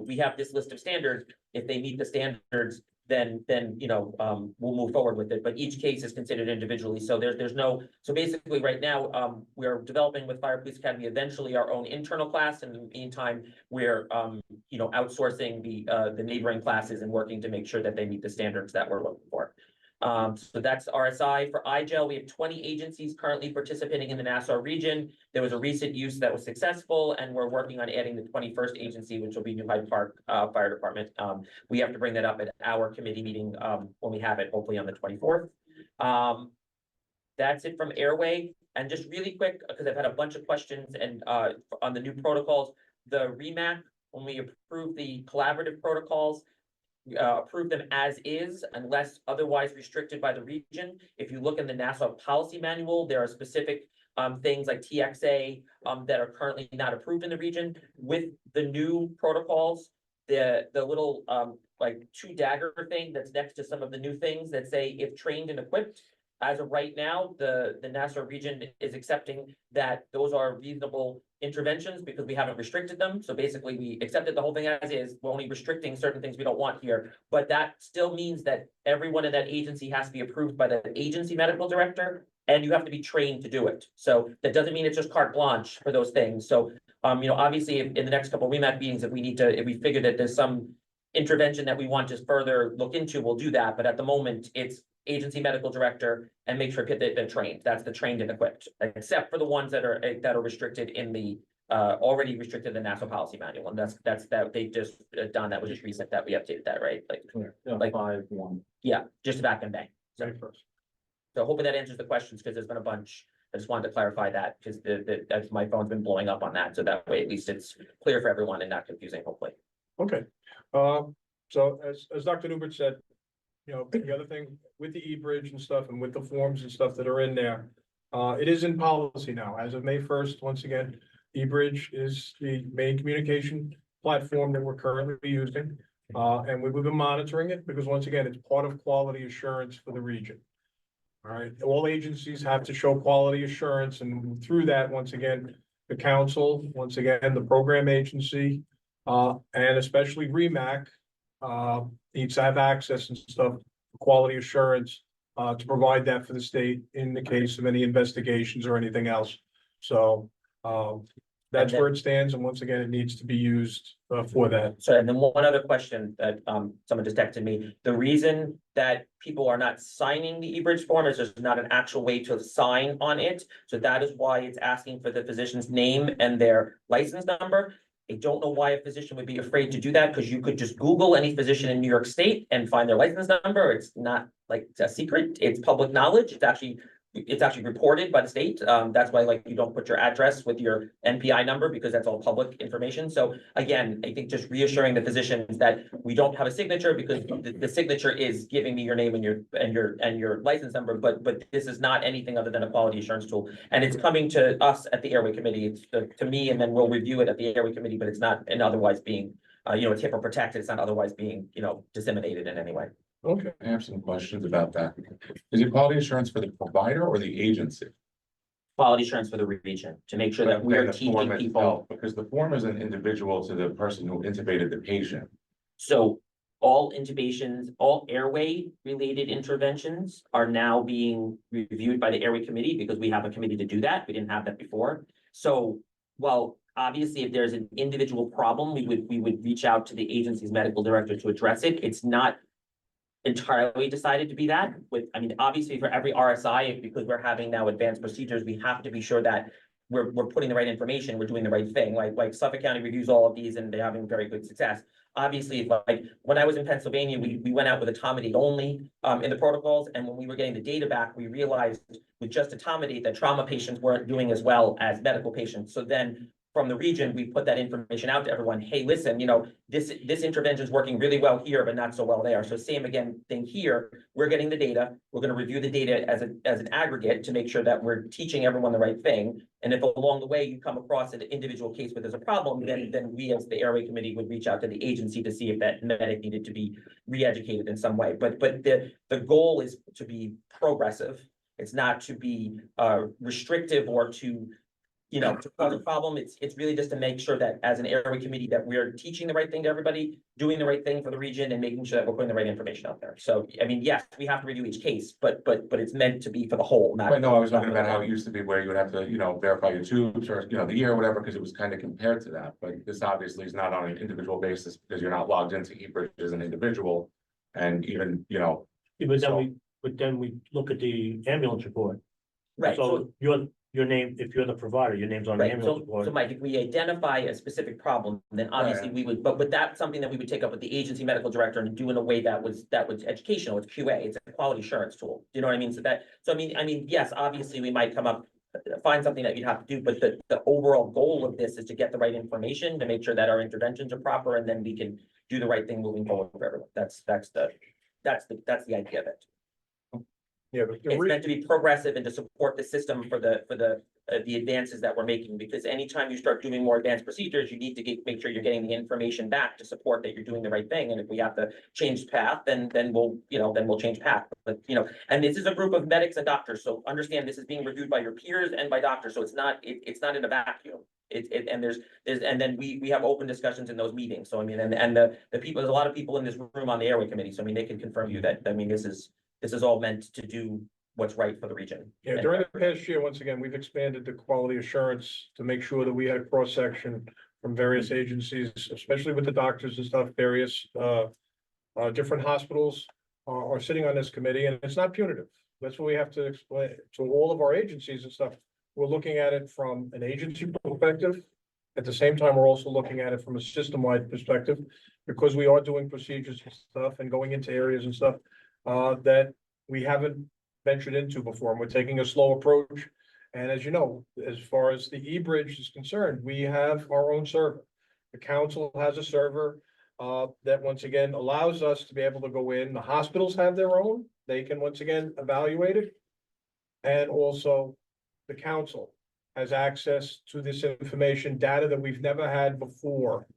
we have this list of standards. If they meet the standards, then we'll move forward with it. But each case is considered individually. So there's no, so basically right now, we're developing with Fire Police Academy eventually our own internal class. In the meantime, we're outsourcing the neighboring classes and working to make sure that they meet the standards that we're looking for. So that's RSI. For IGEL, we have 20 agencies currently participating in the Nassau region. There was a recent use that was successful, and we're working on adding the 21st agency, which will be New Hyde Park Fire Department. We have to bring that up at our committee meeting when we have it, hopefully on the 24th. That's it from Airway. And just really quick, because I've had a bunch of questions and on the new protocols, the REMAC, when we approve the collaborative protocols, approve them as is unless otherwise restricted by the region. If you look in the Nassau policy manual, there are specific things like TXA that are currently not approved in the region. With the new protocols, the little like 2-dagger thing that's next to some of the new things that say if trained and equipped. As of right now, the Nassau region is accepting that those are reasonable interventions because we haven't restricted them. So basically we accepted the whole thing as is. We're only restricting certain things we don't want here. But that still means that everyone in that agency has to be approved by the agency medical director, and you have to be trained to do it. So that doesn't mean it's just carte blanche for those things. So obviously in the next couple of REMAC meetings, if we figure that there's some intervention that we want to further look into, we'll do that. But at the moment, it's agency medical director and make sure they're trained. That's the trained and equipped, except for the ones that are restricted in the already restricted the Nassau policy manual. And that's that they just done. That was just recent that we updated that, right? Like 5-1. Yeah, just back in May. So, May 1st. so hoping that answers the questions because there's been a bunch. I just wanted to clarify that because as my phone's been blowing up on that. So that way at least it's clear for everyone and not confusing, hopefully. Okay, so as Dr. Newbert said, the other thing with the eBridge and stuff and with the forms and stuff that are in there, it is in policy now. As of May 1st, once again, eBridge is the main communication platform that we're currently using. And we've been monitoring it because once again, it's part of quality assurance for the region. All right, all agencies have to show quality assurance, and through that, once again, the council, once again, the program agency, and especially REMAC, needs to have access and stuff, for quality assurance, to provide that for the state in the case of any investigations or anything else. So, that's where it stands, and once again, it needs to be used for that. So, and then one other question that someone just texted me. The reason that people are not signing the eBridge form is there's not an actual way to sign on it. So that is why it's asking for the physician's name and their license number. I don't know why a physician would be afraid to do that, because you could just Google any physician in New York State and find their license number. It's not like a secret, it's public knowledge. It's actually reported by the state. That's why like you don't put your address with your NPI number, because that's all public information. So again, I think just reassuring the physicians that we don't have a signature, because the signature is giving me your name and your license number, but this is not anything other than a quality assurance tool. And it's coming to us at the Airway Committee, it's to me, and then we'll review it at the Airway Committee, but it's not and otherwise being, it's HIPAA protected, it's not otherwise being, disseminated in any way. Okay. I have some questions about that. Is it quality assurance for the provider or the agency? Quality assurance for the region, to make sure that we are The teaching form people. itself, because the form is an individual to the person who intubated the patient. So all intubations, all airway related interventions are now being reviewed by the Airway Committee, because we have a committee to do that. We didn't have that before. So while obviously if there's an individual problem, we would reach out to the agency's medical director to address it. It's not entirely decided to be that obviously for every RSI, because we're having now advanced procedures, we have to be sure that we're putting the right information, we're doing the right thing. Like Suffolk County reviews all of these and they're having very good success. Obviously, like when I was in Pennsylvania, we went out with etomidate only in the protocols. And when we were getting the data back, we realized with just etomidate that trauma patients weren't doing as well as medical patients. So then from the region, we put that information out to everyone. Hey, listen, this intervention is working really well here, but not so well there. So same thing here. We're getting the data. We're going to review the data as an aggregate to make sure that we're teaching everyone the right thing. And if along the way you come across an individual case where there's a problem, then we as the Airway Committee would reach out to the agency to see if that medic needed to be re-educated in some way. But the goal is to be progressive. It's not to be restrictive or to cause a problem. It's really just to make sure that as an Airway Committee that we're teaching the right thing to everybody, doing the right thing for the region, and making sure that we're putting the right information out there. So, yes, we have to review each case, but it's meant to be for the whole, not. I know, I was talking about how it used to be where you would have to, verify your tubes or, the year or whatever, because it was kind of compared to that. But this obviously is not on an individual basis, because you're not logged into eBridge as an individual. And even, Yeah, but then we look at the ambulance report. Right, So your name, if you're the provider, your name's on the right, ambulance so report. Mike, if we identify a specific problem, then obviously we would, but that's something that we would take up with the agency medical director and do in a way that was educational. It's QA, it's a quality assurance tool. You know what I mean? Yes, obviously we might find something that you'd have to do, but the overall goal of this is to get the right information to make sure that our interventions are proper, and then we can do the right thing moving forward for everyone. That's the idea of it. Yeah, but It's meant to be progressive and to support the system for the advances that we're making, because anytime you start doing more advanced procedures, you need to make sure you're getting the information back to support that you're doing the right thing. And if we have to change path, then we'll change path. But, and this is a group of medics and doctors. So understand this is being reviewed by your peers and by doctors. So it's not in a vacuum. And then we have open discussions in those meetings. So, and the people, there's a lot of people in this room on the Airway Committee. So, they can confirm you that, this is all meant to do what's right for the region. Yeah, during the past year, once again, we've expanded the quality assurance to make sure that we had a cross-section from various agencies, especially with the doctors and stuff, various different hospitals are sitting on this committee, and it's not punitive. That's what we have to explain to all of our agencies and stuff. We're looking at it from an agency perspective. At the same time, we're also looking at it from a system-wide perspective, because we are doing procedures and stuff and going into areas and stuff that we haven't ventured into before, and we're taking a slow approach. And as you know, as far as the eBridge is concerned, we have our own server. The council has a server that once again allows us to be able to go in. The hospitals have their own. They can once again evaluate it. And also the council has access to this information, data that we've never had before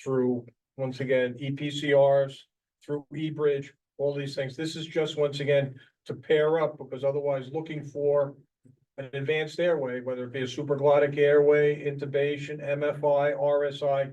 through, once again, EPCRs, through eBridge, all these things. This is just, once again, to pair up, because otherwise looking for an advanced airway, whether it be a supraglottic airway, intubation, MFI, RSI,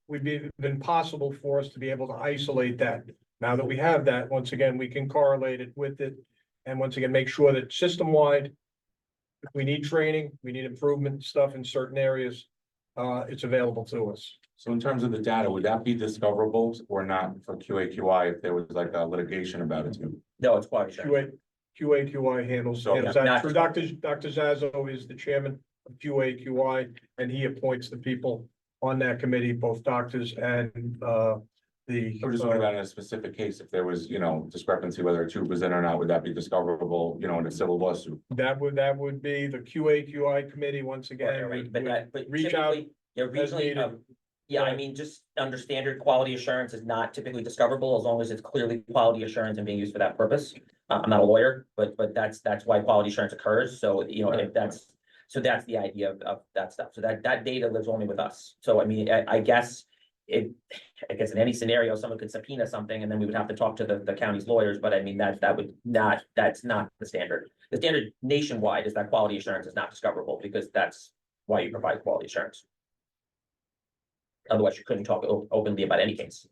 would be impossible for us to be able to isolate that. Now that we have that, once again, we can correlate it with it. And once again, make sure that system-wide, if we need training, we need improvement stuff in certain areas, it's available to us. So in terms of the data, would that be discoverable or not for QA/QI if there was like a litigation about it too? No, it's quite sure. QA/QI handles So- that. Through Dr. Zazzo is the chairman of QA/QI, and he appoints the people on that committee, both doctors and, the. We're just talking about in a specific case, if there was, you know, discrepancy whether a tube was in or not, would that be discoverable, you know, in a civil lawsuit? That would be the QA/QI committee once again. Right, but that, but Reach out typically, yeah, regionally, needed. yeah, I Right. mean, just under standard quality assurance is not typically discoverable as long as it's clearly quality assurance and being used for that purpose. I'm not a lawyer, but that's why quality assurance occurs, so, you know, if that's, so that's the idea of that stuff, so that data lives only with us. So I mean, I guess in any scenario, someone could subpoena something and then we would have to talk to the county's lawyers, but I mean, that's not the standard. The standard nationwide is that quality assurance is not discoverable because that's why you provide quality assurance. Otherwise, you couldn't talk openly about any case.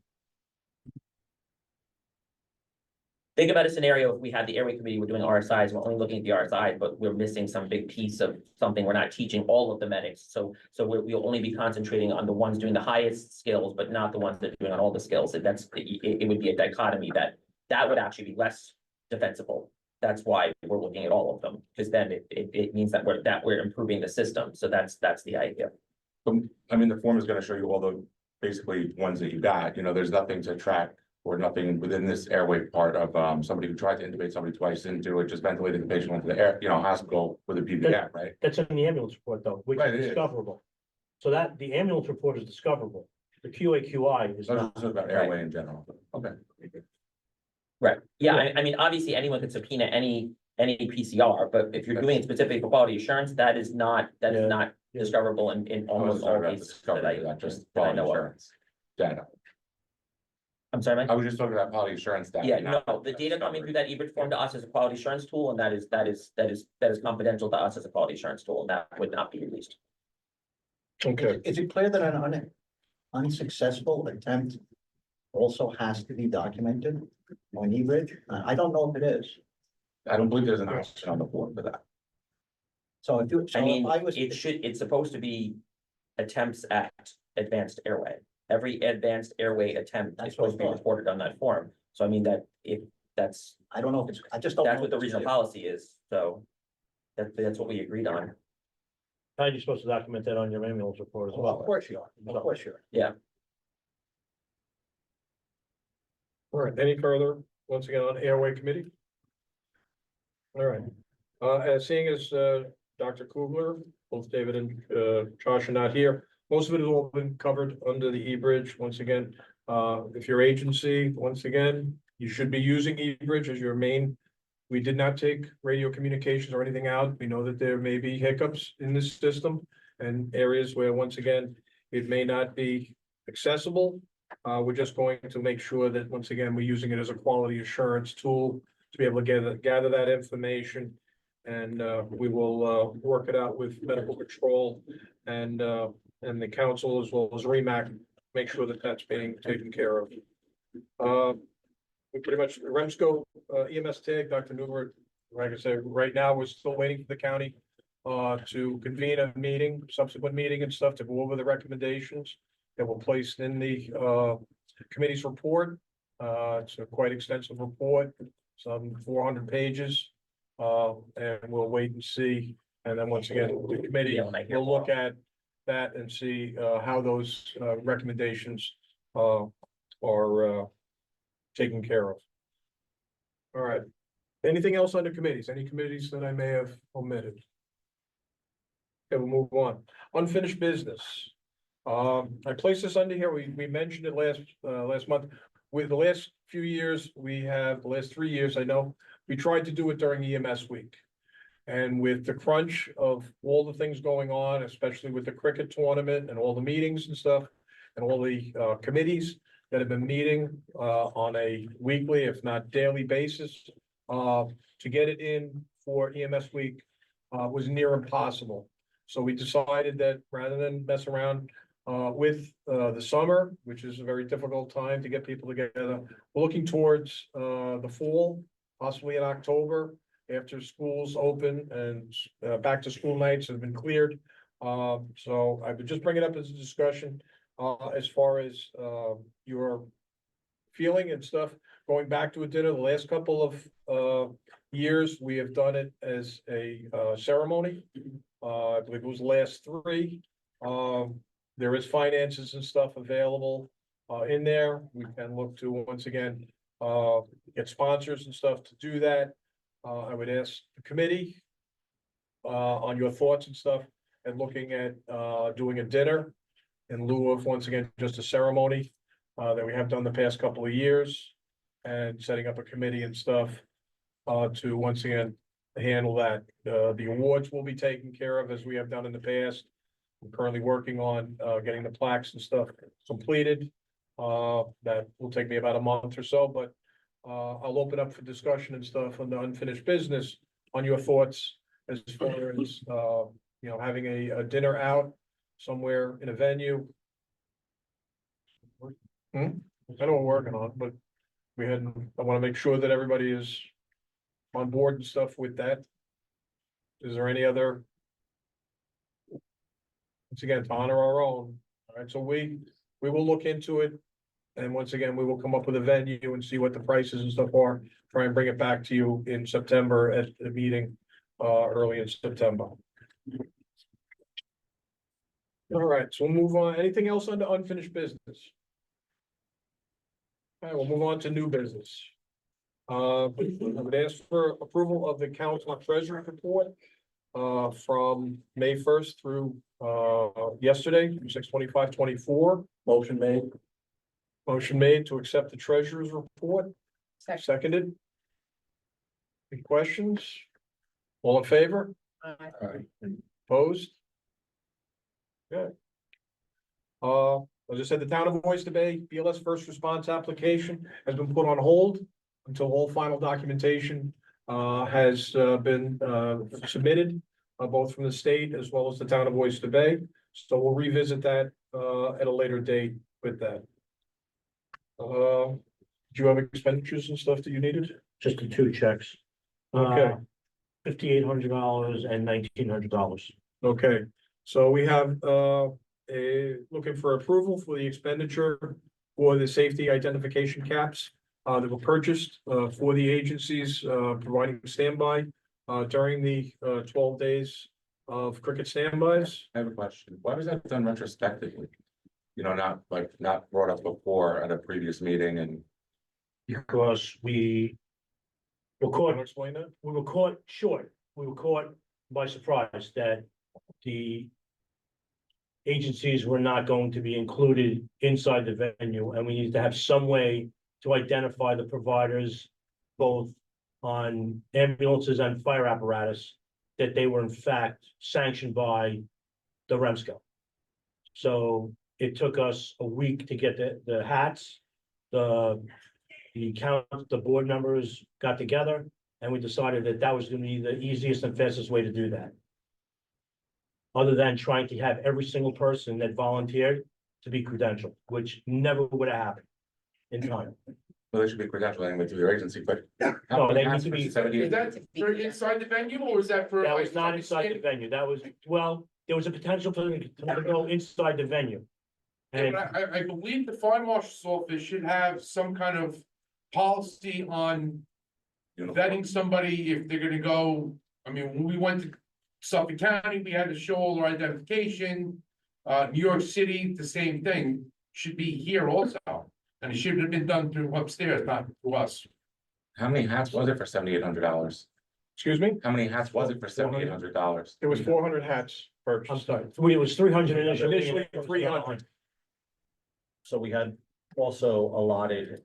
Think about a scenario if we had the airway committee, we're doing RSIs, we're only looking at the RSI, but we're missing some big piece of something, we're not teaching all of the medics. So we'll only be concentrating on the ones doing the highest skills, but not the ones that are doing on all the skills. And it would be a dichotomy that would actually be less defensible. That's why we're looking at all of them, because then it means that we're improving the system. So that's the idea. I mean, the form is gonna show you all the basically ones that you got, you know, there's nothing to track. Or nothing within this airway part of somebody who tried to intubate somebody twice, didn't do it, just ventilated the patient, went to the air, you know, hospital with a PVR, right? That's in the ambulance report though, which Right, it is is. discoverable. So that, the ambulance report is discoverable. The QA/QI is So not. it's just about airway in general, okay. Right, yeah, I mean, obviously, anyone could subpoena any PCR, but if you're doing it specifically for quality assurance, that is not Yeah. discoverable in I wasn't almost talking all about the cases that discovery, not just that I quality know of. assurance. Data, I'm sorry, Mike? I was just talking about quality assurance data. Yeah, not no, the data coming discovery. through that EBIT form to us is a quality assurance tool, and that is confidential to us as a quality assurance tool, and that would not be released. Okay, Is it clear that an unsuccessful attempt also has to be documented on eBridge? I don't know if it is. I don't believe there's an option on the board for that. So if you, I so mean, if I was, it's supposed to be attempts at advanced airway. Every advanced airway attempt is That's what I supposed to be thought. reported on that form. So I mean, that's I don't know if it's, I just don't know. that's what the if it's regional clear. policy is, so that's what we agreed on. How are you supposed to document that on your ambulance report as Well, well? of course you are, of course you are. all right, any further, once again, on airway committee? All right, as seeing as, Dr. Kugler, both David and, Josh are not here, most of it has all been covered under the E-Bridge, once again. If your agency, once again, you should be using E-Bridge as your main. We did not take radio communications or anything out. We know that there may be hiccups in this system and areas where, once again, it may not be accessible. We're just going to make sure that, once again, we're using it as a quality assurance tool to be able to gather that information. And we will work it out with medical control and the council as well as REMAC, make sure that that's being taken care of. We pretty much, REMSCO, EMS tag, Dr. Newbert, like I said, right now, we're still waiting for the county to convene a meeting, subsequent meeting and stuff to go over the recommendations that were placed in the committee's report. It's a quite extensive report, some 400 pages. And we'll wait and see. And then once again, the committee Yeah, when I hear will look at that and see how those recommendations are taken care of. All right. Anything else under committees? Any committees that I may have omitted? Okay, we'll move on. Unfinished business. I placed this under here. We mentioned it last month. With the last few years, the last 3 years, I know, we tried to do it during EMS week. And with the crunch of all the things going on, especially with the cricket tournament and all the meetings and stuff, and all the committees that have been meeting on a weekly, if not daily basis, to get it in for EMS week was near impossible. So we decided that rather than mess around with the summer, which is a very difficult time to get people together, we're looking towards the fall, possibly in October, after schools open and back to school nights have been cleared. So I would just bring it up as a discussion as far as your feeling and stuff. Going back to a dinner, the last couple of years, we have done it as a ceremony. I believe it was the last 3. there is finances and stuff available in there. We can look to, once again, get sponsors and stuff to do that. I would ask the committee on your thoughts and stuff, and looking at doing a dinner in lieu of, once again, just a ceremony that we have done the past couple of years, and setting up a committee and stuff to, once again, handle that. The awards will be taken care of as we have done in the past. I'm currently working on getting the plaques and stuff completed. That will take me about a month or so, but I'll open up for discussion and stuff on the unfinished business, on your thoughts as far as having a dinner out somewhere in a venue. I know we're working on, it, but I want to make sure that everybody is on board and stuff with that. Is there any other? Once again, to honor our own. All right, so we will look into it. And once again, we will come up with a venue and see what the prices and stuff are. Try and bring it back to you in September at the meeting, early in September. All right, so we'll move on. Anything else under unfinished business? All right, we'll move on to new business. I would ask for approval of the council treasurer report from May 1st through yesterday, 6/25/24. Motion made. Motion made to accept the treasurer's report. Seconded. Any questions? All in favor? Opposed? Good. As I said, the town of Oyster Bay BLS first response application has been put on hold until all final documentation has been submitted, both from the state as well as the town of Oyster Bay. So we'll revisit that at a later date with that. Do you have expenditures and stuff that you needed? Just the two checks. Okay. $5,800 and $1,900. Okay, so we have looking for approval for the expenditure for the safety identification caps that were purchased for the agencies providing standby during the 12 days of cricket standbys. I have a question. Why was that done retrospectively? Not brought up before at a previous meeting and. Because we were Want to caught, explain that? we were caught short. We were caught by surprise that the agencies were not going to be included inside the venue, and we needed to have some way to identify the providers, both on ambulances and fire apparatus, that they were in fact sanctioned by the REMSCO. So it took us a week to get the hats, the board members got together, and we decided that that was gonna be the easiest and fastest way to do that. Other than trying to have every single person that volunteered to be credentialed, which never would have happened in time. Well, they should be credentialed anyway through their agency, but. No, they need to be- Is that for inside the venue or is that for? That was not inside the venue. That was, well, there was a potential for them to go inside the venue. Yeah, And but I believe the fire marshal's office should have some kind of policy on vetting somebody if they're gonna go. I mean, when we went to Suffolk County, we had to show all our identification. New York City, the same thing, should be here also. And it should have been done through upstairs, not through us. How many hats was it for $7,800? Excuse me? How many hats was it for $7,800? It was 400 hats purchased. I'm sorry, it was 300 initially. Initially 300. So we had also allotted,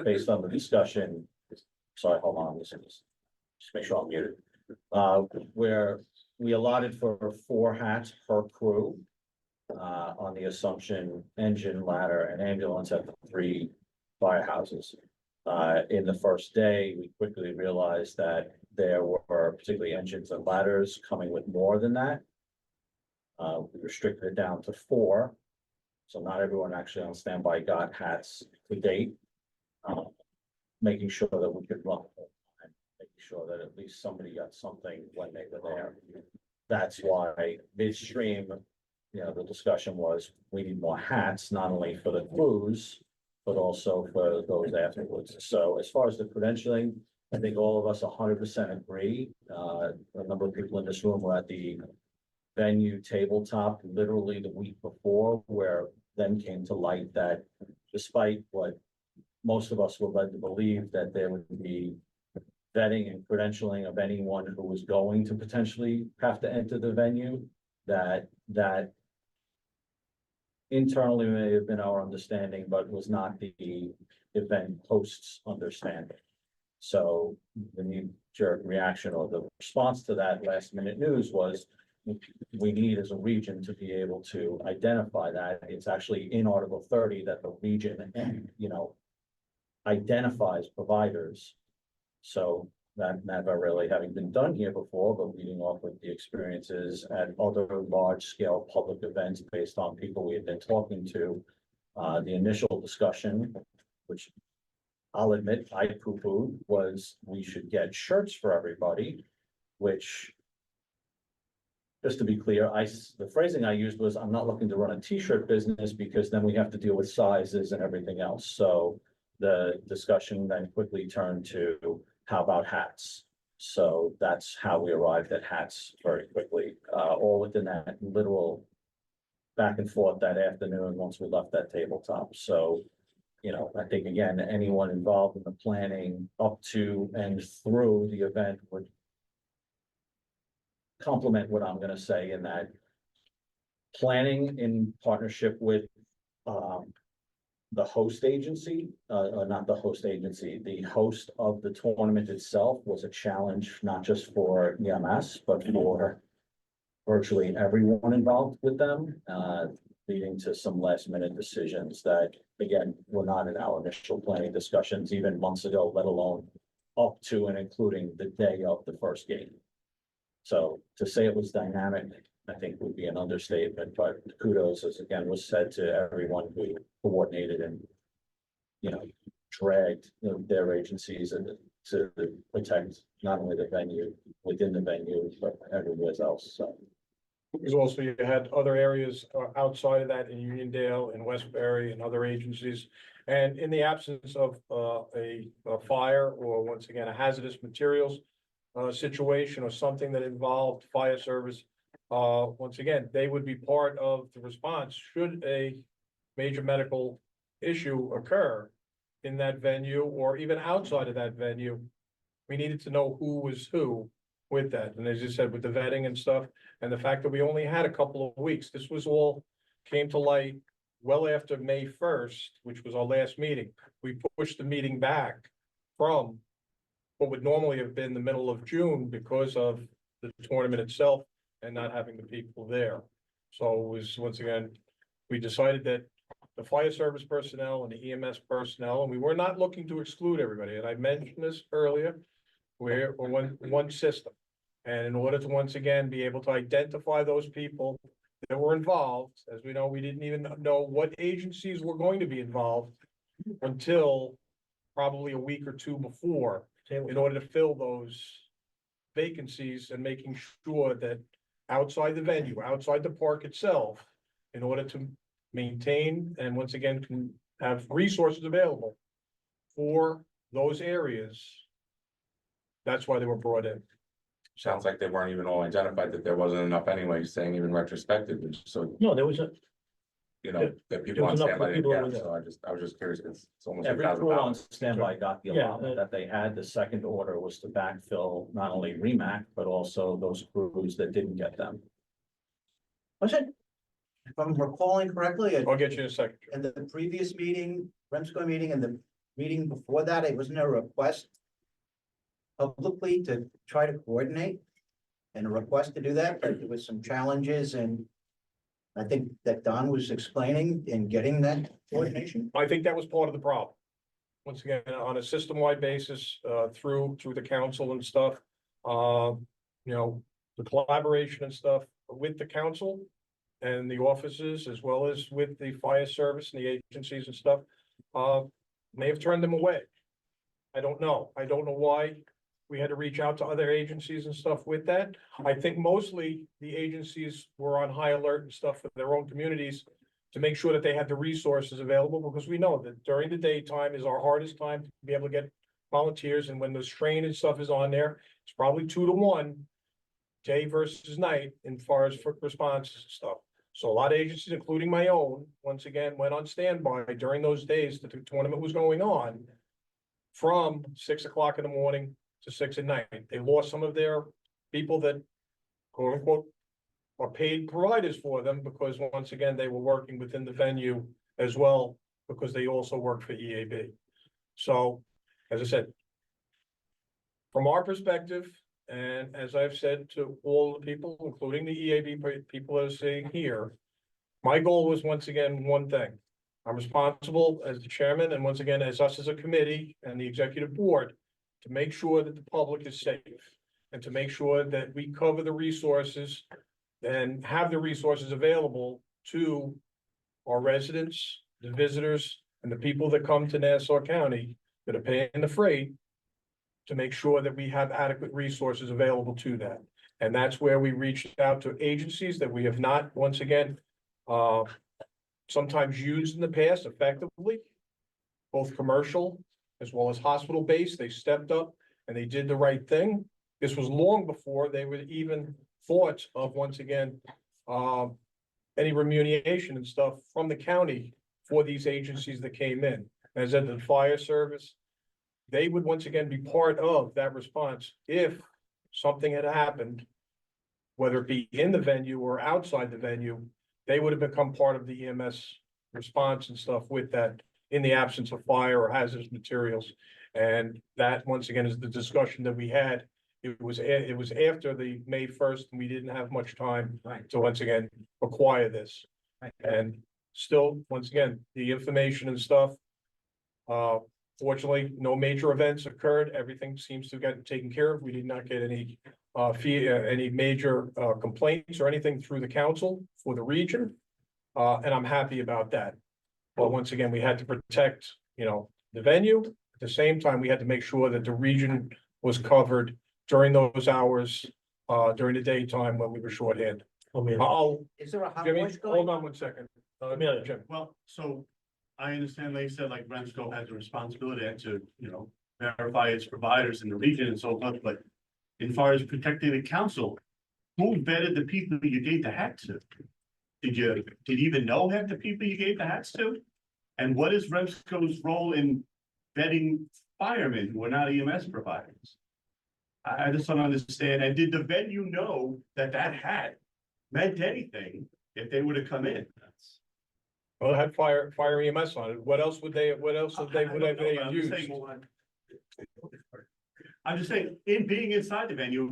based on the discussion, sorry, hold on, just make sure I'm muted. Where we allotted for 4 hats per crew. On the assumption engine, ladder, and ambulance at the 3 firehouses. In the first day, we quickly realized that there were particularly engines and ladders coming with more than that. We restricted it down to 4. So not everyone actually on standby got hats to date. Making sure that we could run, and making sure that at least somebody got something when they were there. That's why midstream, the discussion was, we need more hats, not only for the crews, but also for those afterwards. So as far as the credentialing, I think all of us 100% agree. A number of people in this room were at the venue tabletop literally the week before, where then came to light that despite what most of us were led to believe, that there would be vetting and credentialing of anyone who was going to potentially have to enter the venue, that internally may have been our understanding, but was not the event host's understanding. So the knee-jerk reaction or the response to that last minute news was, we need as a region to be able to identify that. It's actually in Article 30 that the region, identifies providers. So that never really having been done here before, but leading off with the experiences at other large-scale public events based on people we had been talking to. The initial discussion, which I'll admit I poo-pooed, was we should get shirts for everybody, which, just to be clear, the phrasing I used was, I'm not looking to run a t-shirt business because then we have to deal with sizes and everything else. So the discussion then quickly turned to, how about hats? So that's how we arrived at hats very quickly, all within that literal back and forth that afternoon once we left that tabletop. So, I think again, anyone involved in the planning up to and through the event would complement what I'm gonna say, in that planning in partnership with the host agency, not the host agency, the host of the tournament itself was a challenge, not just for EMS, but for virtually everyone involved with them, leading to some last minute decisions that, again, were not in our initial planning discussions even months ago, let alone up to and including the day of the first game. So to say it was dynamic, I think would be an understatement, but kudos, as again was said, to everyone who coordinated and, dragged their agencies and to protect not only the venue within the venue, but everywhere else. So. Because also you had other areas outside of that in Uniondale and Westbury and other agencies. And in the absence of a fire or once again, a hazardous materials situation or something that involved fire service, once again, they would be part of the response should a major medical issue occur in that venue or even outside of that venue. We needed to know who was who with that. And as you said, with the vetting and stuff, and the fact that we only had a couple of weeks, this was all came to light well after May 1st, which was our last meeting. We pushed the meeting back from what would normally have been the middle of June because of the tournament itself and not having the people there. So it was, once again, we decided that the fire service personnel and the EMS personnel, and we were not looking to exclude everybody. And I mentioned this earlier, we're one system. And in order to once again be able to identify those people that were involved, as we know, we didn't even know what agencies were going to be involved until probably a week or two before, in order to fill those vacancies and making sure that outside the venue, outside the park itself, in order to maintain and once again can have resources available for those areas. That's why they were brought in. Sounds like they weren't even all identified, that there wasn't enough anyway, saying even retrospectively, so, No, there was that there people on was enough standby for didn't people get, over there. so I was just curious, it's almost Every crew on $8,000. standby got the Yeah, allotment that they had. The second order was to backfill not only REMAC, but also those crews that didn't get them. Was it? If I'm recalling correctly, I'll get you in a second. in the previous meeting, REMSCO meeting, and the meeting before that, it wasn't a request publicly to try to coordinate and a request to do that, but there was some challenges, and I think that Don was explaining in getting that coordination. I think that was part of the problem. Once again, on a system-wide basis, through the council and stuff, the collaboration and stuff with the council and the offices, as well as with the fire service and the agencies and stuff, may have turned them away. I don't know. I don't know why we had to reach out to other agencies and stuff with that. I think mostly the agencies were on high alert and stuff for their own communities to make sure that they had the resources available, because we know that during the daytime is our hardest time to be able to get volunteers. And when the strain and stuff is on there, it's probably 2 to 1 day versus night in far as for responses and stuff. So a lot of agencies, including my own, once again, went on standby during those days that the tournament was going on. From 6 o'clock in the morning to 6 at night. They lost some of their people that quote unquote are paid providers for them because once again, they were working within the venue as well, because they also work for EAB. So, as I said, from our perspective, and as I've said to all the people, including the EAB people that are sitting here, my goal was once again, one thing. I'm responsible as the chairman and once again, as us as a committee and the executive board to make sure that the public is safe and to make sure that we cover the resources and have the resources available to our residents, the visitors, and the people that come to Nassau County that are paying the freight to make sure that we have adequate resources available to that. And that's where we reached out to agencies that we have not, once again, sometimes used in the past effectively, both commercial as well as hospital-based. They stepped up and they did the right thing. This was long before they were even thoughts of, once again, any remuneration and stuff from the county for these agencies that came in. As in the fire service, they would once again be part of that response if something had happened, whether it be in the venue or outside the venue. They would have become part of the EMS response and stuff with that in the absence of fire or hazardous materials. And that, once again, is the discussion that we had. It was after the May 1st, and we didn't have much time to once again acquire this. And still, once again, the information and stuff. Fortunately, no major events occurred. Everything seems to get taken care of. We did not get any any major complaints or anything through the council for the region. And I'm happy about that. But once again, we had to protect, the venue. At the same time, we had to make sure that the region was covered during those hours, during the daytime when we were shorthanded. Is there a hot Jimmy, wash going hold on? on one second. Jim. Well, so I understand they said like REMSCO has a responsibility to, verify its providers in the region and so forth, but as far as protecting the council, who vetted the people you gave the hats to? Did you even know half the people you gave the hats to? And what is REMSCO's role in vetting firemen who are not EMS providers? I just don't understand. And did the venue know that that hat meant anything if they would have come in? Well, it had fire EMS on it. What else would they use? I'm just saying, in being inside the venue,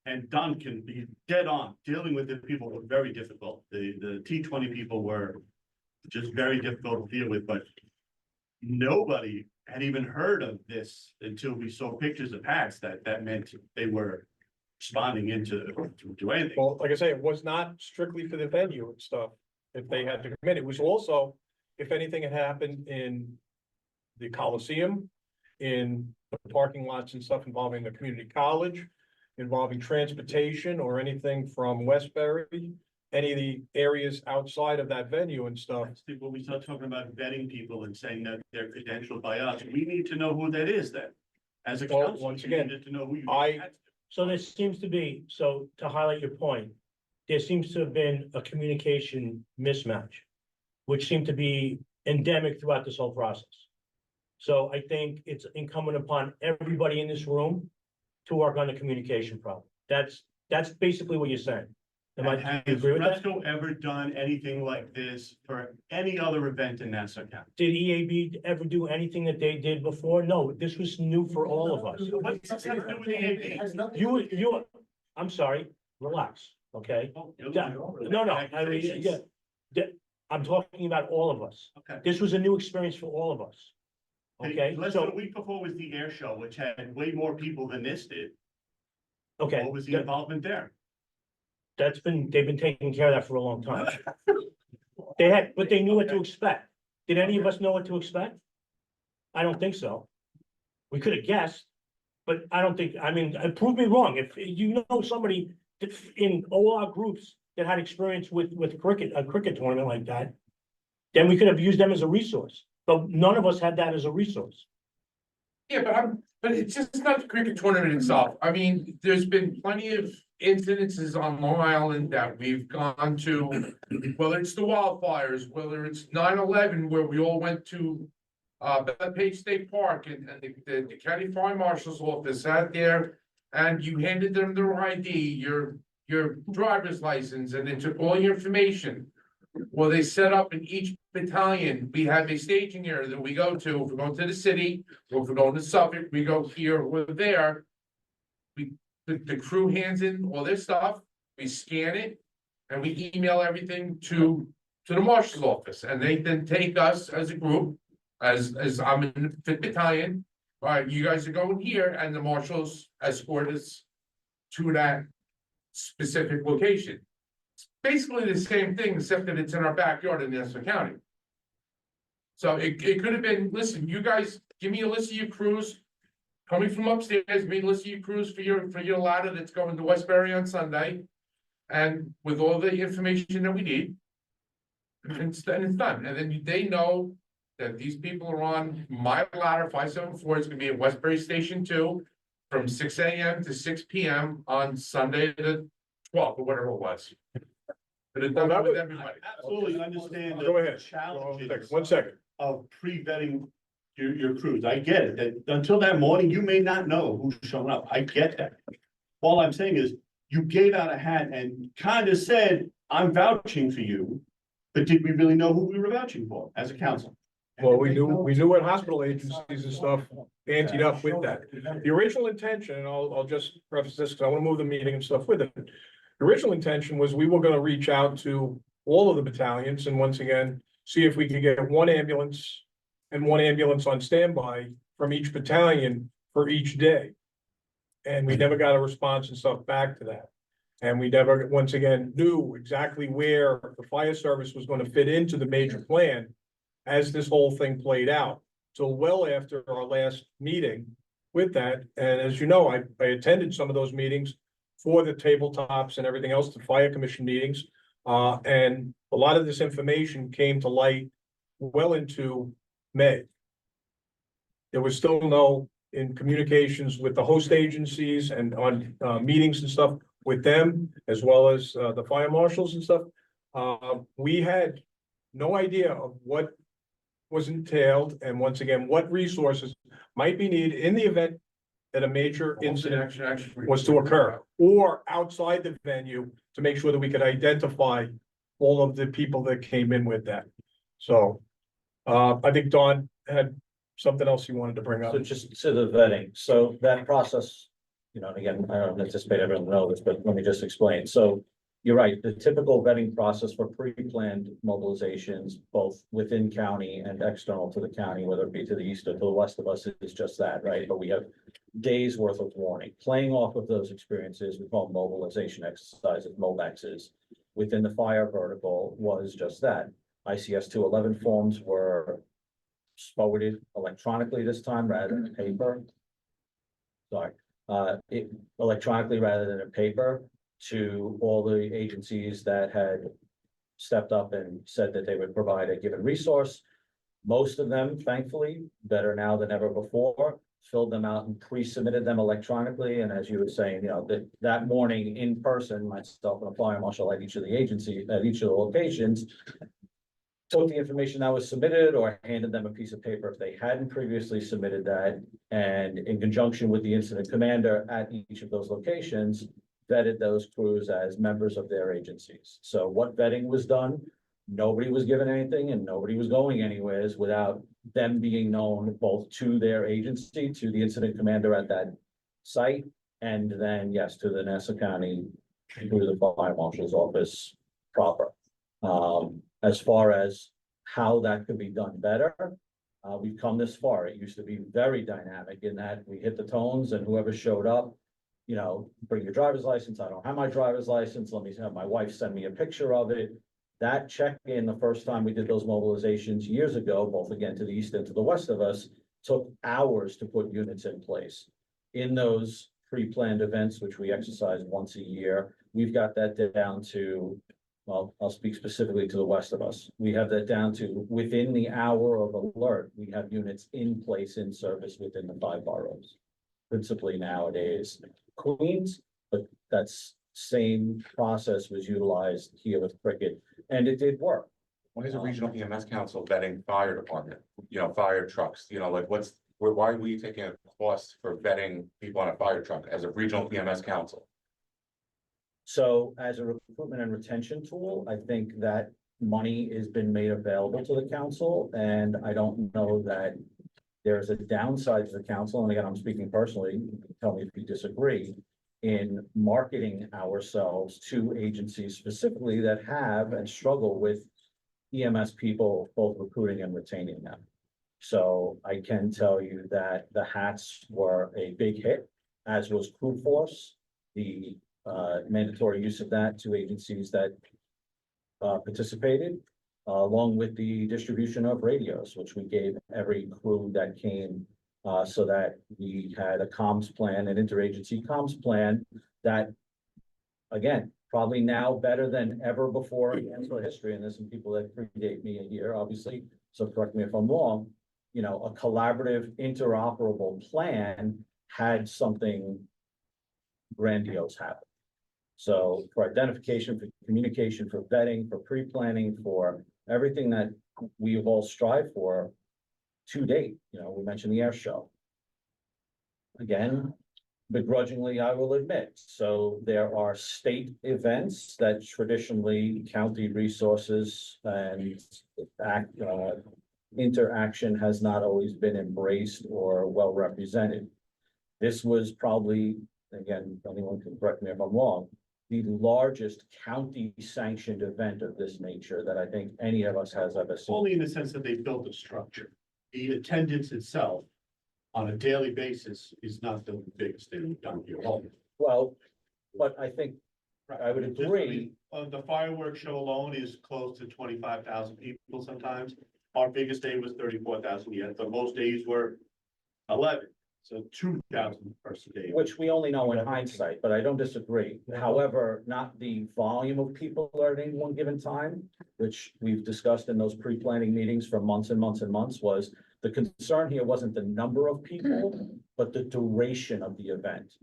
and Don can be dead on, dealing with the people were very difficult. The T20 people were just very difficult to deal with, but nobody had even heard of this until we saw pictures of hats that meant they were responding into to anything. Well, like I say, it was not strictly for the venue and stuff. If they had to come in, it was also, if anything had happened in the Coliseum, in the parking lots and stuff involving the community college, involving transportation or anything from Westbury, any of the areas outside of that venue and stuff. When we start talking about vetting people and saying that they're credentialed by us, we need to know who that is then. As a Well, council, once you again, needed to know who you. So there seems to be, so to highlight your point, there seems to have been a communication mismatch, which seemed to be endemic throughout this whole process. So I think it's incumbent upon everybody in this room to work on the communication problem. That's basically what you're saying. Do you Has agree with that? REMSCO ever done anything like this for any other event in Nassau County? Did EAB ever do anything that they did before? No, this was new for all of us. What's this have to do with EAB? You, I'm sorry, relax, okay? No, I mean, I'm talking about all of us. Okay. This was a new experience for all of us. Okay, Less than a so, week before was the air show, which had way more people than this did. okay, What was the involvement there? they've been taking care of that for a long time. But they knew what to expect. Did any of us know what to expect? I don't think so. We could have guessed, but I don't think, prove me wrong. If you know somebody in all our groups that had experience with a cricket tournament like that, then we could have used them as a resource, but none of us had that as a resource. Yeah, but it's just not the cricket tournament itself. I mean, there's been plenty of incidences on Long Island that we've gone to. Whether it's the wildfires, whether it's 9/11, where we all went to Bethpage State Park and the county fire marshal's office sat there. And you handed them their ID, your driver's license, and they took all your information. Well, they set up in each battalion, we have a staging area that we go to, if we're going to the city, or if we're going to Suffolk, we go here or there. The crew hands in all their stuff, we scan it, and we email everything to the marshal's office, and they then take us as a group, as I'm in the 5th battalion. All right, you guys are going here, and the marshals escort us to that specific location. Basically the same thing, except that it's in our backyard in Nassau County. So it could have been, listen, you guys, give me a list of your crews. Coming from upstairs, give me a list of your crews for your ladder that's going to Westbury on Sunday. And with all the information that we need. And it's done, and then they know that these people are on my ladder, 574, it's gonna be at Westbury Station 2. From 6 AM to 6 PM on Sunday the 12th, or whatever it was. But it's done with everybody. Absolutely understand Go ahead. the challenges. One second. Of pre-vetting your crews. I get it. That until that morning, you may not know who's showing up. I get that. All I'm saying is, you gave out a hat and kind of said, I'm vouching for you. But did we really know who we were vouching for as a council? Well, we knew what hospital agencies and stuff anteed up with that. The original intention, and I'll just preface this, because I want to move the meeting and stuff with it. The original intention was we were gonna reach out to all of the battalions and once again, see if we could get one ambulance and one ambulance on standby from each battalion for each day. And we never got a response and stuff back to that. And we never, once again, knew exactly where the fire service was gonna fit into the major plan as this whole thing played out. Till well after our last meeting with that, and as you know, I attended some of those meetings for the tabletops and everything else, the fire commission meetings. And a lot of this information came to light well into May. There was still no in communications with the host agencies and on meetings and stuff with them, as well as the fire marshals and stuff. We had no idea of what was entailed, and once again, what resources might be needed in the event that a major incident was to occur, or outside the venue to make sure that we could identify all of the people that came in with that. So, I think Don had something else he wanted to bring up. So just to the vetting, so that process, you know, and again, I don't anticipate everyone to know this, but let me just explain. So you're right, the typical vetting process for pre-planned mobilizations, both within county and external to the county, whether it be to the east or to the west of us, is just that, right? But we have days worth of warning. Playing off of those experiences, we call them mobilization exercises, MOBEXs. Within the fire vertical was just that. ICS 211 forms were forwarded electronically this time rather than paper. Sorry, electronically rather than a paper to all the agencies that had stepped up and said that they would provide a given resource. Most of them, thankfully, better now than ever before, filled them out and pre-submitted them electronically. And as you were saying, you know, that morning in person, myself and a fire marshal at each of the agencies, at each of the locations, took the information that was submitted or handed them a piece of paper if they hadn't previously submitted that. And in conjunction with the incident commander at each of those locations, vetted those crews as members of their agencies. So what vetting was done, nobody was given anything and nobody was going anywheres without them being known both to their agency, to the incident commander at that site, and then, yes, to the Nassau County, through the fire marshal's office proper. As far as how that could be done better, we've come this far. It used to be very dynamic in that we hit the tones and whoever showed up, you know, bring your driver's license. I don't have my driver's license. Let me have my wife send me a picture of it. That check-in, the first time we did those mobilizations years ago, both again to the east and to the west of us, took hours to put units in place. In those pre-planned events, which we exercise once a year, we've got that down to I'll speak specifically to the west of us. We have that down to within the hour of alert, we have units in place in service within the 5 boroughs. Principally nowadays, Queens, but that's same process was utilized here with Cricket, and it did work. Why is a regional EMS council vetting fire department, fire trucks, like why are we taking a cost for vetting people on a fire truck as a regional EMS council? So as a recruitment and retention tool, I think that money has been made available to the council, and I don't know that there's a downside to the council, and again, I'm speaking personally, tell me if you disagree, in marketing ourselves to agencies specifically that have and struggle with EMS people, both recruiting and retaining them. So I can tell you that the hats were a big hit, as was Crew Force, the mandatory use of that to agencies that participated, along with the distribution of radios, which we gave every crew that came, so that we had a comms plan, an interagency comms plan that, again, probably now better than ever before in sort of history, and there's some people that predate me here, obviously, so correct me if I'm wrong, a collaborative interoperable plan had something grandiose happen. So for identification, for communication, for vetting, for pre-planning, for everything that we have all strived for to date, we mentioned the air show. Again, begrudgingly, I will admit, so there are state events that traditionally county resources and interaction has not always been embraced or well represented. This was probably, again, anyone can correct me if I'm wrong, the largest county sanctioned event of this nature that I think any of us has ever seen. Only in the sense that they built a structure. The attendance itself on a daily basis is not the biggest thing done here. Well, but I think I would agree. The fireworks show alone is close to 25,000 people sometimes. Our biggest day was 34,000 yet. The most days were 11. So 2,000 person day. Which we only know in hindsight, but I don't disagree. However, not the volume of people at any one given time, which we've discussed in those pre-planning meetings for months and months and months, was the concern here wasn't the number of people, but the duration of the event.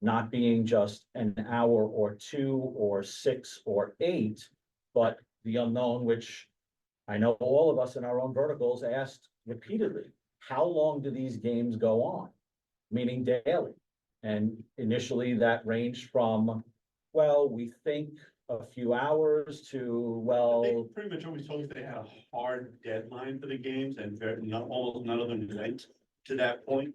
Not being just an hour or 2 or 6 or 8, but the unknown, which I know all of us in our own verticals asked repeatedly, how long do these games go on? Meaning daily. And initially that ranged from, well, we think a few hours to, They well, pretty much always told us they had a hard deadline for the games and almost none of them went to that point.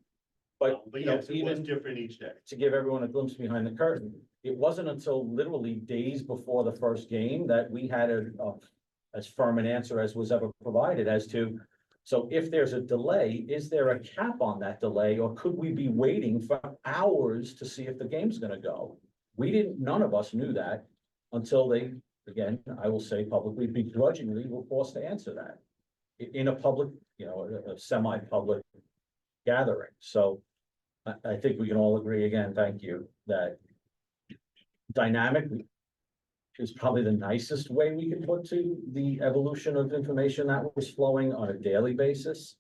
but Yes, it was even different each day. to give everyone a glimpse behind the curtain, it wasn't until literally days before the first game that we had as firm an answer as was ever provided as to, so if there's a delay, is there a cap on that delay, or could we be waiting for hours to see if the game's gonna go? None of us knew that until they, again, I will say publicly, begrudgingly, were forced to answer that. In a public, a semi-public gathering, so I think we can all agree again, thank you, that dynamic is probably the nicest way we can put to the evolution of information that was flowing on a daily basis.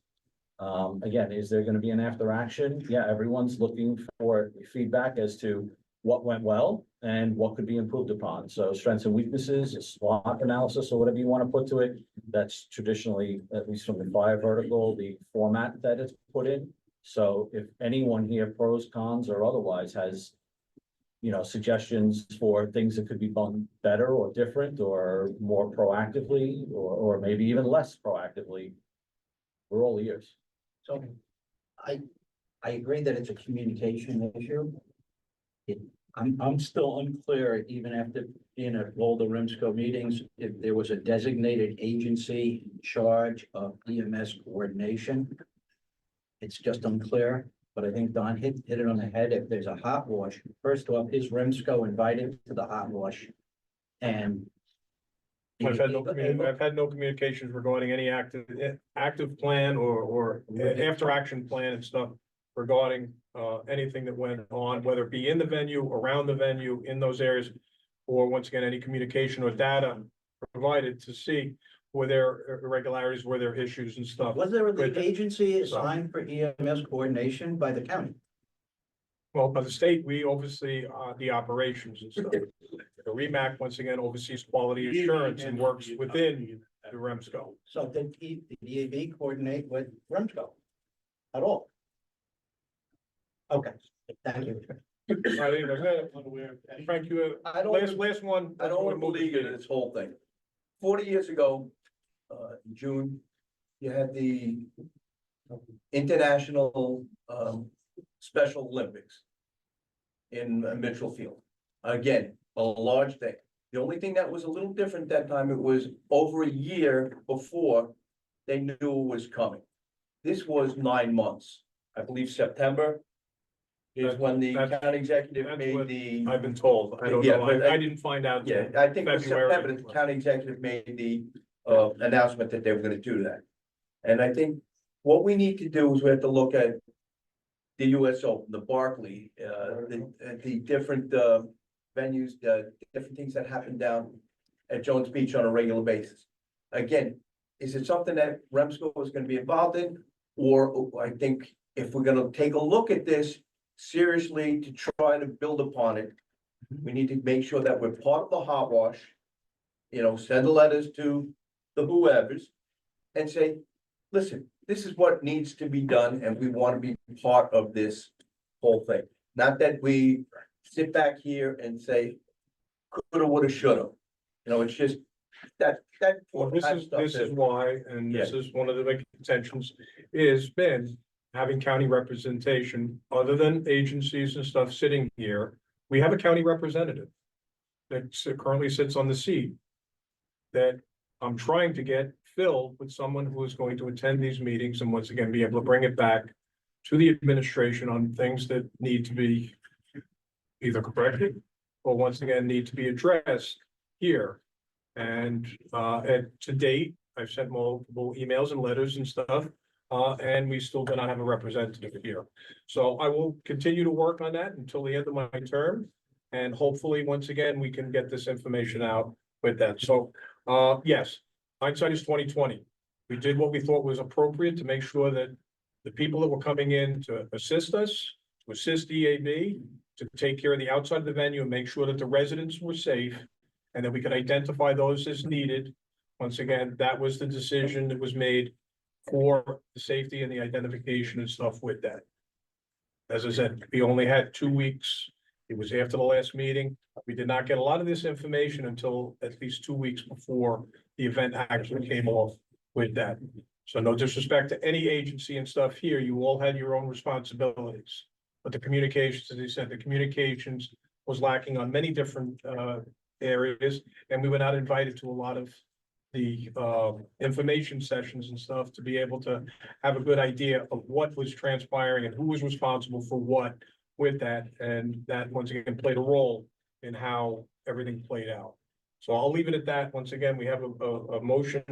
Again, is there gonna be an after action? Yeah, everyone's looking for feedback as to what went well and what could be improved upon. So strengths and weaknesses, a SWOT analysis or whatever you want to put to it. That's traditionally, at least from the fire vertical, the format that it's put in. So if anyone here, pros, cons, or otherwise has suggestions for things that could be done better or different or more proactively, or maybe even less proactively, we're all ears. So I agree that it's a communication issue. I'm still unclear, even after being at all the REMSCO meetings, if there was a designated agency in charge of EMS coordination. It's just unclear, but I think Don hit it on the head. If there's a hot wash, first off, is REMSCO invited to the hot wash? And I've had no communications regarding any active plan or after action plan and stuff regarding anything that went on, whether it be in the venue, around the venue, in those areas, or once again, any communication or data provided to see were there irregularities, were there issues and stuff. Was there a With- lead agency assigned for EMS coordination by the county? Well, by the state, we oversee the operations and stuff. The REMAC, once again, oversees quality assurance and works within the REMSCO. So did the EAB coordinate with REMSCO at all? Okay, thank you. I think that's it. Frank, you, I don't, last one. I don't want to believe in this whole thing. 40 years ago, in June, you had the International, Special Olympics in Mitchell Field. Again, a large thing. The only thing that was a little different that time, it was over a year before they knew it was coming. This was 9 months. I believe September is when the That's- county executive that's made what the. I've been told. I don't Yeah, know. but I didn't find out. Yeah, till I think it was February. September that the county executive made the announcement that they were gonna do that. And I think what we need to do is we have to look at the US Open, the Barclay, the different venues, the different things that happen down at Jones Beach on a regular basis. Again, is it something that REMSCO is gonna be involved in? Or I think if we're gonna take a look at this seriously to try to build upon it, we need to make sure that we're part of the hot wash. You know, send the letters to the whoever's and say, listen, this is what needs to be done and we want to be part of this whole thing. Not that we sit back here and say, coulda, woulda, shoulda. You know, it's just that. Well, this is why, and this is one of the big contentions, is been having county representation, other than agencies and stuff sitting here. We have a county representative that currently sits on the seat that I'm trying to get filled with someone who is going to attend these meetings and once again be able to bring it back to the administration on things that need to be either corrected or once again need to be addressed here. And to date, I've sent multiple emails and letters and stuff, and we still do not have a representative here. So I will continue to work on that until the end of my term. And hopefully, once again, we can get this information out with that. So, yes, hindsight is 2020. We did what we thought was appropriate to make sure that the people that were coming in to assist us, to assist EAB, to take care of the outside of the venue and make sure that the residents were safe and that we could identify those as needed. Once again, that was the decision that was made for the safety and the identification and stuff with that. As I said, we only had 2 weeks. It was after the last meeting. We did not get a lot of this information until at least 2 weeks before the event actually came off with that. So no disrespect to any agency and stuff here, you all had your own responsibilities. But the communications, as I said, the communications was lacking on many different areas, and we were not invited to a lot of the information sessions and stuff to be able to have a good idea of what was transpiring and who was responsible for what with that, and that once again played a role in how everything played out. So I'll leave it at that. Once again, we have a motion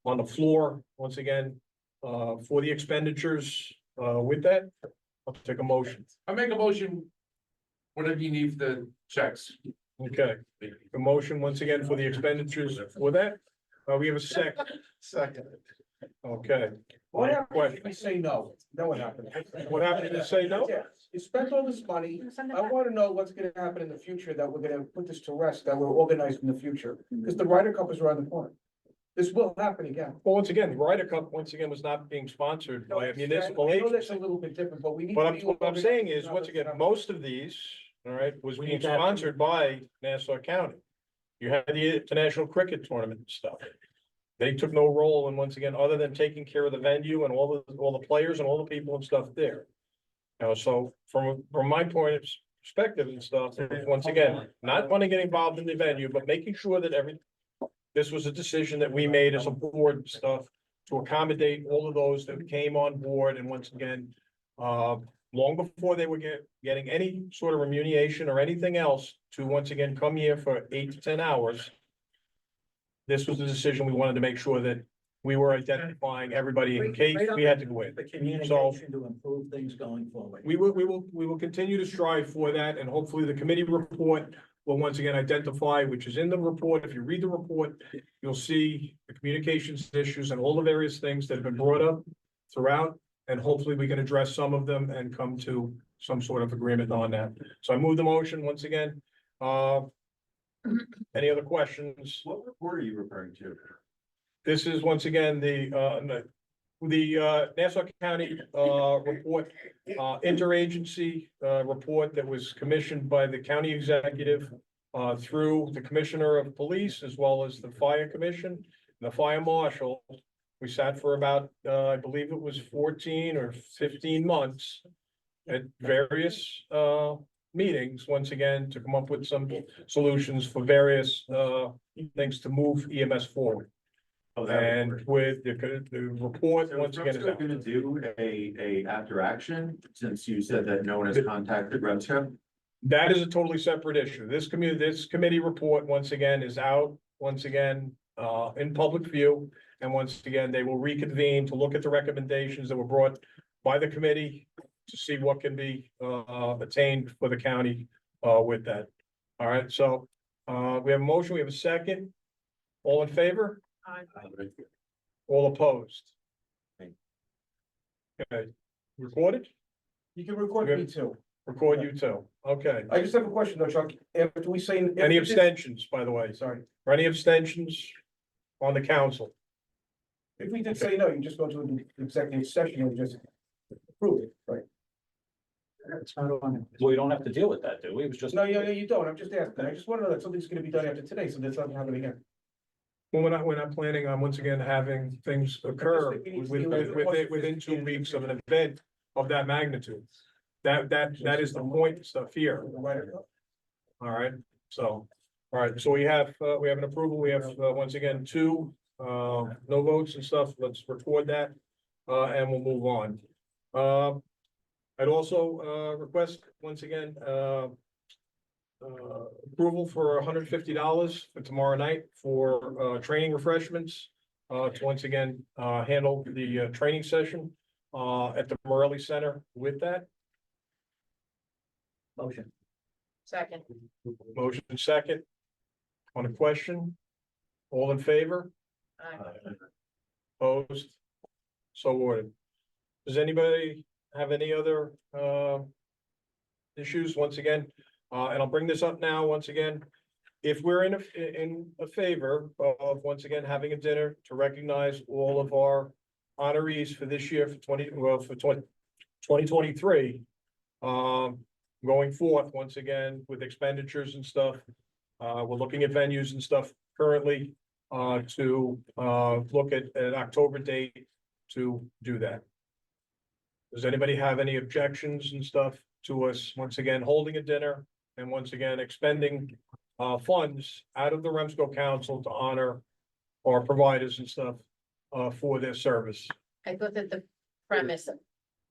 on the floor, once again, for the expenditures. With that, I'll take a motion. I make a motion. Whatever you need for the checks. Okay, a motion once again for the expenditures for that. We have a second. Second. Okay. What happens Question. if we say no? Know what happened? What happened if you say no? Yeah, you spent all this money. I wanna know what's gonna happen in the future, that we're gonna put this to rest, that we're organized in the future, because the Ryder Cup is around the corner. This will happen again. Well, once again, the Ryder Cup, once again, was not being sponsored by a municipal I know that's agency. a little bit different, but we need. What to I'm, be what I'm saying is, organized. once again, most of these, all right, was We being need to have- sponsored by Nassau County. You had the international cricket tournament and stuff. They took no role in, once again, other than taking care of the venue and all the players and all the people and stuff there. You know, so from my point of perspective and stuff, once again, not wanting to get involved in the venue, but making sure that this was a decision that we made as a board and stuff to accommodate all of those that came on board, and once again, long before they were getting any sort of remuneration or anything else to once again come here for 8 to 10 hours. This was the decision we wanted to make sure that we were identifying everybody in case we had to go in. The communication to improve things going forward. We will continue to strive for that, and hopefully the committee report will once again identify, which is in the report. If you read the report, you'll see the communications issues and all the various things that have been brought up throughout. And hopefully we can address some of them and come to some sort of agreement on that. So I move the motion once again. Any other questions? What report are you referring to? This is once again the Nassau County report, interagency report that was commissioned by the county executive through the commissioner of police as well as the fire commission and the fire marshal. We sat for about, I believe it was 14 or 15 months at various meetings, once again, to come up with some solutions for various things to move EMS forward. And with the report, once again, is out. Gonna do a after action, since you said that no one has contacted REMSCO? That is a totally separate issue. This committee report, once again, is out, once again, in public view. And once again, they will reconvene to look at the recommendations that were brought by the committee to see what can be attained for the county with that. All right, so we have a motion, we have a second. All in favor? All opposed? Okay, recorded? You can record me too. Record you too. Okay. I just have a question though, Chuck. After we say. Any abstentions, by the way? Sorry. Or any abstentions on the council? If we did say no, you just go to an executive session and just approve it, right? It's not on. Well, you don't have to deal with that, do we? It was just. No, you don't. I'm just asking. I just want to know that something's gonna be done after today, so that's not happening again. Well, we're not planning on, once again, having things occur within 2 weeks of an event of that magnitude. That is the point stuff here. All right, so, all right, so we have an approval. We have, once again, 2 no votes and stuff. Let's record that, and we'll move on. I'd also, request, once again, approval for $150 for tomorrow night for, training refreshments. To once again, handle the, training session, at the Morelli Center with that. Motion. Second. Motion second. On a question? All in favor? Aye. Opposed? So ordered. Does anybody have any other issues? Once again, and I'll bring this up now, once again. If we're in a favor of, once again, having a dinner to recognize all of our honorees for this year for 2023. Going forth, once again, with expenditures and stuff. We're looking at venues and stuff currently to look at an October date to do that. Does anybody have any objections and stuff to us, once again, holding a dinner and once again, expending funds out of the REMSCO Council to honor our providers and stuff for their service? I thought that the premise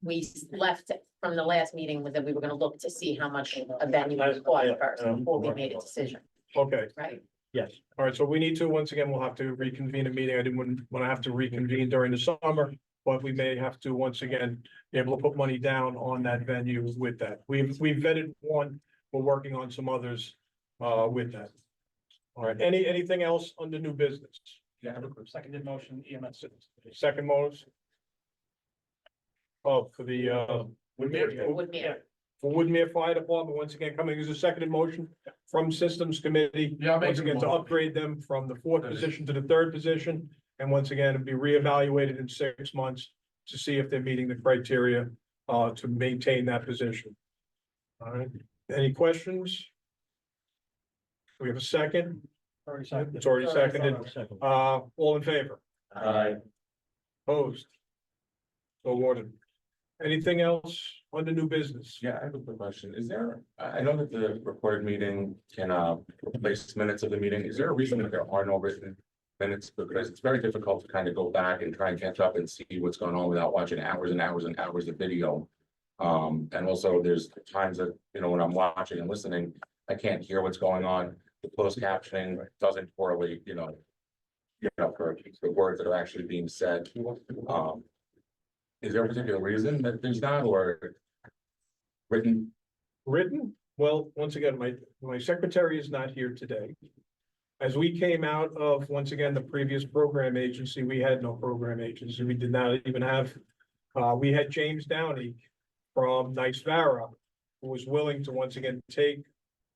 we left from the last meeting was that we were gonna look to see how much a venue would cost first before we made a decision, Okay, right? Yes. all right, so we need to, once again, we'll have to reconvene a meeting. I didn't want to have to reconvene during the summer, but we may have to, once again, be able to put money down on that venue with that. We've vetted one, we're working on some others with that. All right, anything else under new business? Yeah, seconded motion, EMS. Second motion? Oh, for the Woodmere. for Woodmere Fire Department, once again, coming as a seconded motion from Systems Committee. Yeah, I'll make Once a again, to motion. upgrade them from the 4th position to the 3rd position. And once again, it'll be reevaluated in 6 months to see if they're meeting the criteria to maintain that position. All right, any questions? We have a second. It's already seconded. All in favor? Opposed? So awarded. Anything else under new business? Yeah, I have a quick question. Is there, I know that the recorded meeting can replace minutes of the meeting. Is there a reason that there are no written minutes? Because it's very difficult to kind of go back and try and catch up and see what's going on without watching hours and hours and hours of video. And also there's times that, you know, when I'm watching and listening, I can't hear what's going on. The closed captioning doesn't correlate, for the words that are actually being said. Is there a particular reason that there's not, or written? Written? Well, once again, my secretary is not here today. As we came out of, once again, the previous program agency, we had no program agency. We did not even have, we had James Downey from Nice Vara, who was willing to once again take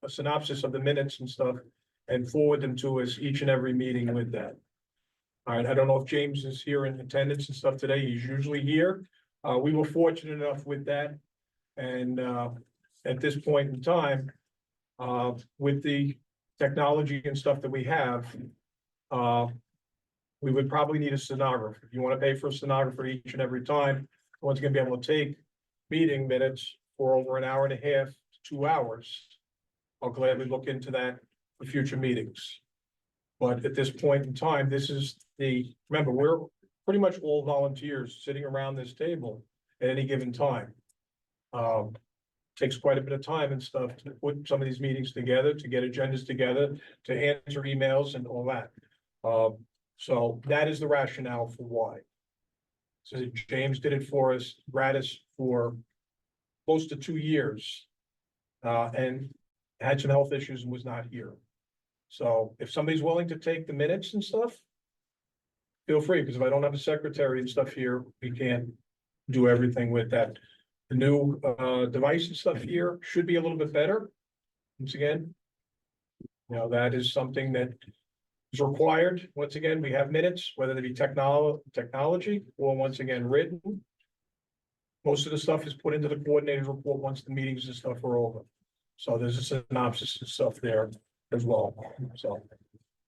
a synopsis of the minutes and stuff and forward them to us each and every meeting with that. All right, I don't know if James is here in attendance and stuff today. He's usually here. We were fortunate enough with that. And at this point in time, with the technology and stuff that we have, we would probably need a stenographer. If you want to pay for a stenographer each and every time, one's gonna be able to take meeting minutes for over an hour and a half to 2 hours. I'll gladly look into that for future meetings. But at this point in time, this is remember, we're pretty much all volunteers sitting around this table at any given time. Takes quite a bit of time and stuff to put some of these meetings together, to get agendas together, to answer emails and all that. So that is the rationale for why. So James did it for us, gratis for close to 2 years. And had some health issues and was not here. So if somebody's willing to take the minutes and stuff, feel free, because if I don't have a secretary and stuff here, we can't do everything with that. The new device and stuff here should be a little bit better. Once again, that is something that is required. Once again, we have minutes, whether they be technology or once again written. Most of the stuff is put into the coordinator's report once the meetings and stuff are over. So there's a synopsis and stuff there as well. So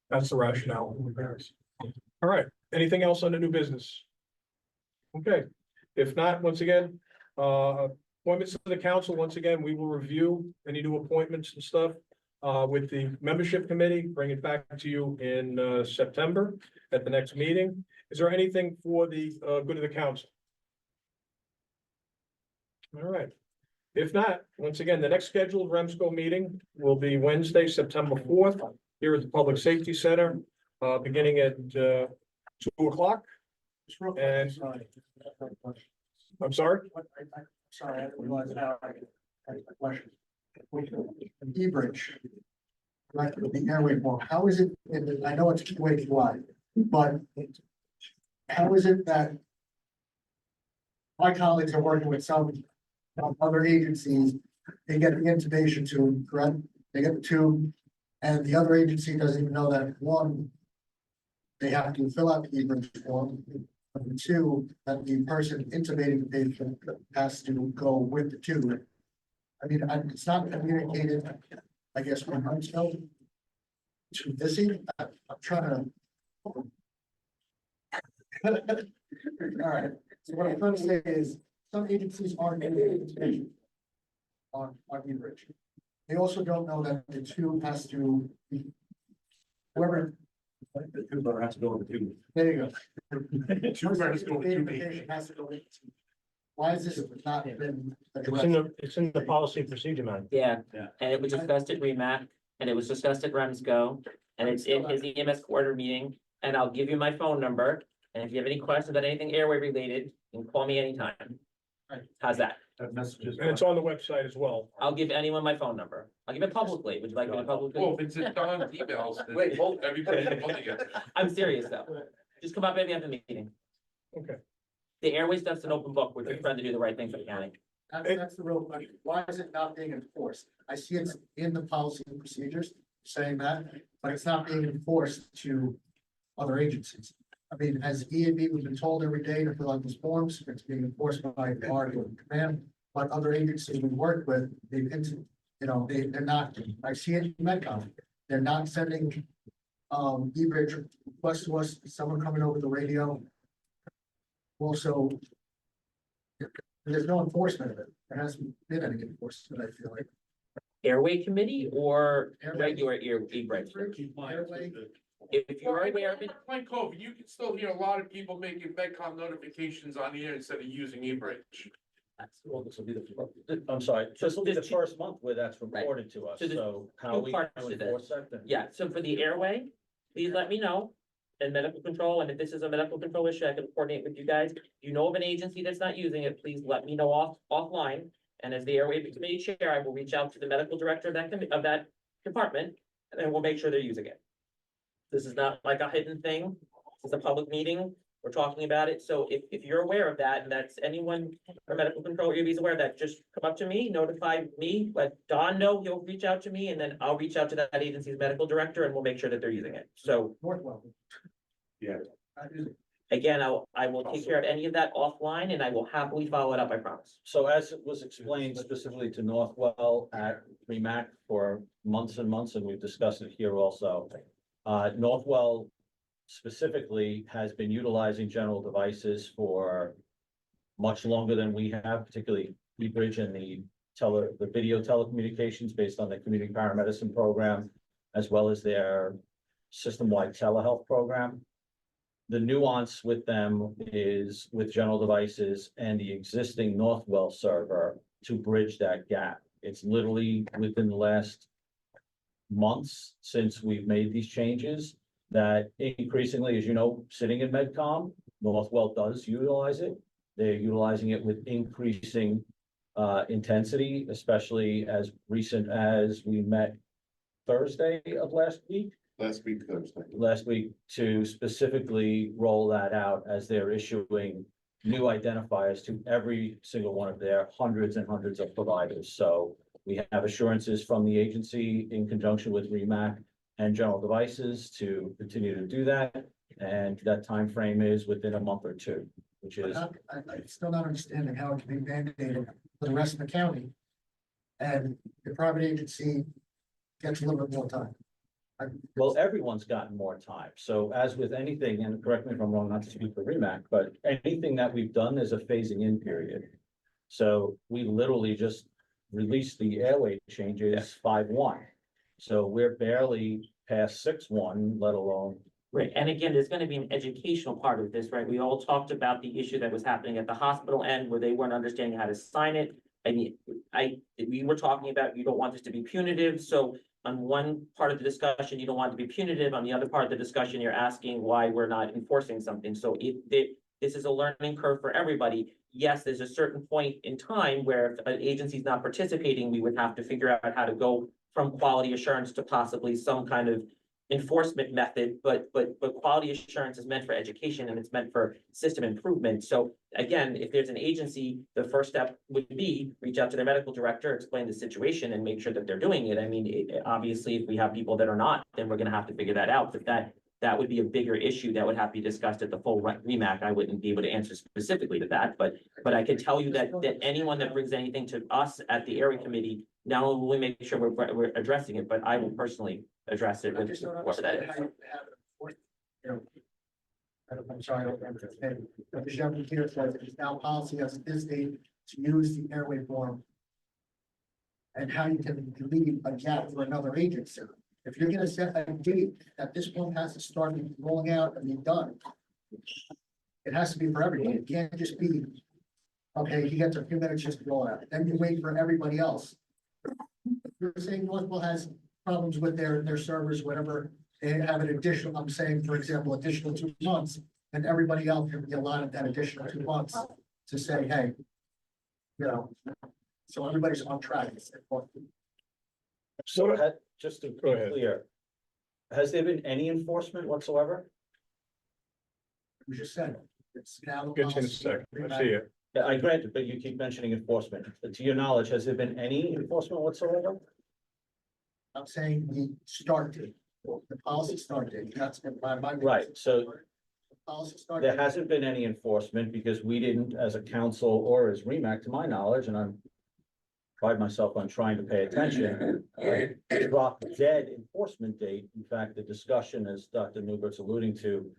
that's the rationale. All right, anything else on the new business? Okay, if not, once again, appointments to the council, once again, we will review any new appointments and stuff with the membership committee, bring it back to you in September at the next meeting. Is there anything for the good of the council? All right. If not, once again, the next scheduled REMSCO meeting will be Wednesday, September 4th, here at the Public Safety Center, beginning at 2 o'clock. And I'm sorry? Sorry, I didn't realize now I had a question. E-bridge. Like the airway wall, how is it, I know it's way wide, but how is it that my colleagues are working with some other agencies, they get the intubation tube, correct? They get the tube, and the other agency doesn't even know that, one, they have to fill out the e-bridge form, and two, that the person intubating the patient has to go with the tube. I mean, it's not communicated, I guess, when I'm still too busy. I'm trying to. All right, so what I'm trying to say is, some agencies aren't getting intubation on e-bridge. They also don't know that the tube has to be, whoever. The tube has to go with the tube. There you go. The tube has to go with the tube. Has to go with the tube. Why is this not been addressed? It's in the policy and procedure, man. Yeah, and it was discussed at REMAC, and it was discussed at REMSCO, and it's in his EMS quarter meeting, and I'll give you my phone number. And if you have any questions about anything airway related, you can call me anytime. How's that? And it's on the website as well. I'll give anyone my phone number. I'll give it publicly. Would you like me to publicly? Well, if it's in Don's emails, then everybody can look at it. I'm serious though. Just come up maybe after the meeting. Okay. The airway stuff's an open book. We're just trying to do the right thing for the county. That's the real question. Why is it not being enforced? I see it's in the policy and procedures saying that, but it's not being enforced to other agencies. I mean, as EAB, we've been told every day to fill out these forms, it's being enforced by the Army of Command, but other agencies we work with, they're not, I see it in Medcom, they're not sending e-bridge requests to us, someone coming over the radio. Also, there's no enforcement of it, there hasn't been any enforcement, I feel like. Airway committee or Airway. regular e-bridge? Airway. If you're aware of it, Mike Cove, you can still hear a lot of people making Medcom notifications on the air instead of using eBridge. Well, this will be I'm sorry, this will be the first month where that's reported to us, So there's so how two we parts can to this. enforce that then? yeah, so for the airway, please let me know. And medical control, and if this is a medical control issue, I can coordinate with you guys. If you know of an agency that's not using it, please let me know offline. And as the airway committee chair, I will reach out to the medical director of of that department, and then we'll make sure they're using it. This is not like a hidden thing. This is a public meeting. We're talking about it. So if you're aware of that, and that's anyone or medical control is aware of that, just come up to me, notify me, let Don know, he'll reach out to me, and then I'll reach out to that agency's medical director, and we'll make sure that they're using it. So Northwell. Yeah. again, I will take care of any of that offline, and I will happily follow it up, I promise. So as it was explained specifically to Northwell at REMAC for months and months, and we've discussed it here also. Northwell specifically has been utilizing General Devices for much longer than we have, particularly eBridge and the video telecommunications based on the community paramedicine program, as well as their system-wide telehealth program. The nuance with them is with General Devices and the existing Northwell server to bridge that gap. It's literally within the last months since we've made these changes that increasingly, as you know, sitting in MedCom, Northwell does utilize it. They're utilizing it with increasing intensity, especially as recent as we met Thursday of last week. Last week to specifically roll that out as they're issuing new identifiers to every single one of their hundreds and hundreds of providers. So we have assurances from the agency in conjunction with REMAC and General Devices to continue to do that. And that time frame is within a month or two, which is. I'm still not understanding how it can be mandated for the rest of the county. And the private agency gets a little bit more time. Well, everyone's gotten more time. So as with anything, and correct me if I'm wrong, not to speak for REMAC, but anything that we've done is a phasing in period. So we literally just released the airway changes 5/1. So we're barely past 6/1, let alone. Right, and again, there's gonna be an educational part of this, right? We all talked about the issue that was happening at the hospital end where they weren't understanding how to sign it. I mean, we were talking about, you don't want this to be punitive, so on one part of the discussion, you don't want it to be punitive. On the other part of the discussion, you're asking why we're not enforcing something. So this is a learning curve for everybody. Yes, there's a certain point in time where if an agency is not participating, we would have to figure out how to go from quality assurance to possibly some kind of enforcement method, but quality assurance is meant for education and it's meant for system improvement. So again, if there's an agency, the first step would be reach out to their medical director, explain the situation and make sure that they're doing it. I mean, obviously, if we have people that are not, then we're gonna have to figure that out, but that would be a bigger issue that would have to be discussed at the full REMAC. I wouldn't be able to answer specifically to that, but I can tell you that anyone that brings anything to us at the area committee, not only will we make sure we're addressing it, but I will personally address it with whoever that is. I'm sorry, I don't remember his name, but the gentleman here says it's now policy as of this date to use the airway form. And how you can leave a gap for another agency. If you're gonna set a date that this one has to start rolling out and be done. It has to be for everyone. It can't just be, okay, he gets a few minutes just to roll out, then you wait for everybody else. You're saying Northwell has problems with their servers, whatever, they have an additional, I'm saying, for example, additional 2 months, and everybody else can be allotted that additional 2 months to say, hey, you know, so everybody's on track. So just to be clear, has there been any enforcement whatsoever? We just said, it's now. Get you in a second. I see it. Yeah, I grant it, but you keep mentioning enforcement. To your knowledge, has there been any enforcement whatsoever? I'm saying the start date, the policy start date, that's my. Right, so The Policy start. there date. hasn't been any enforcement because we didn't, as a council or as REMAC, to my knowledge, and I'm pride myself on trying to pay attention, drop dead enforcement date. In fact, the discussion, as Dr. Newbert's alluding to,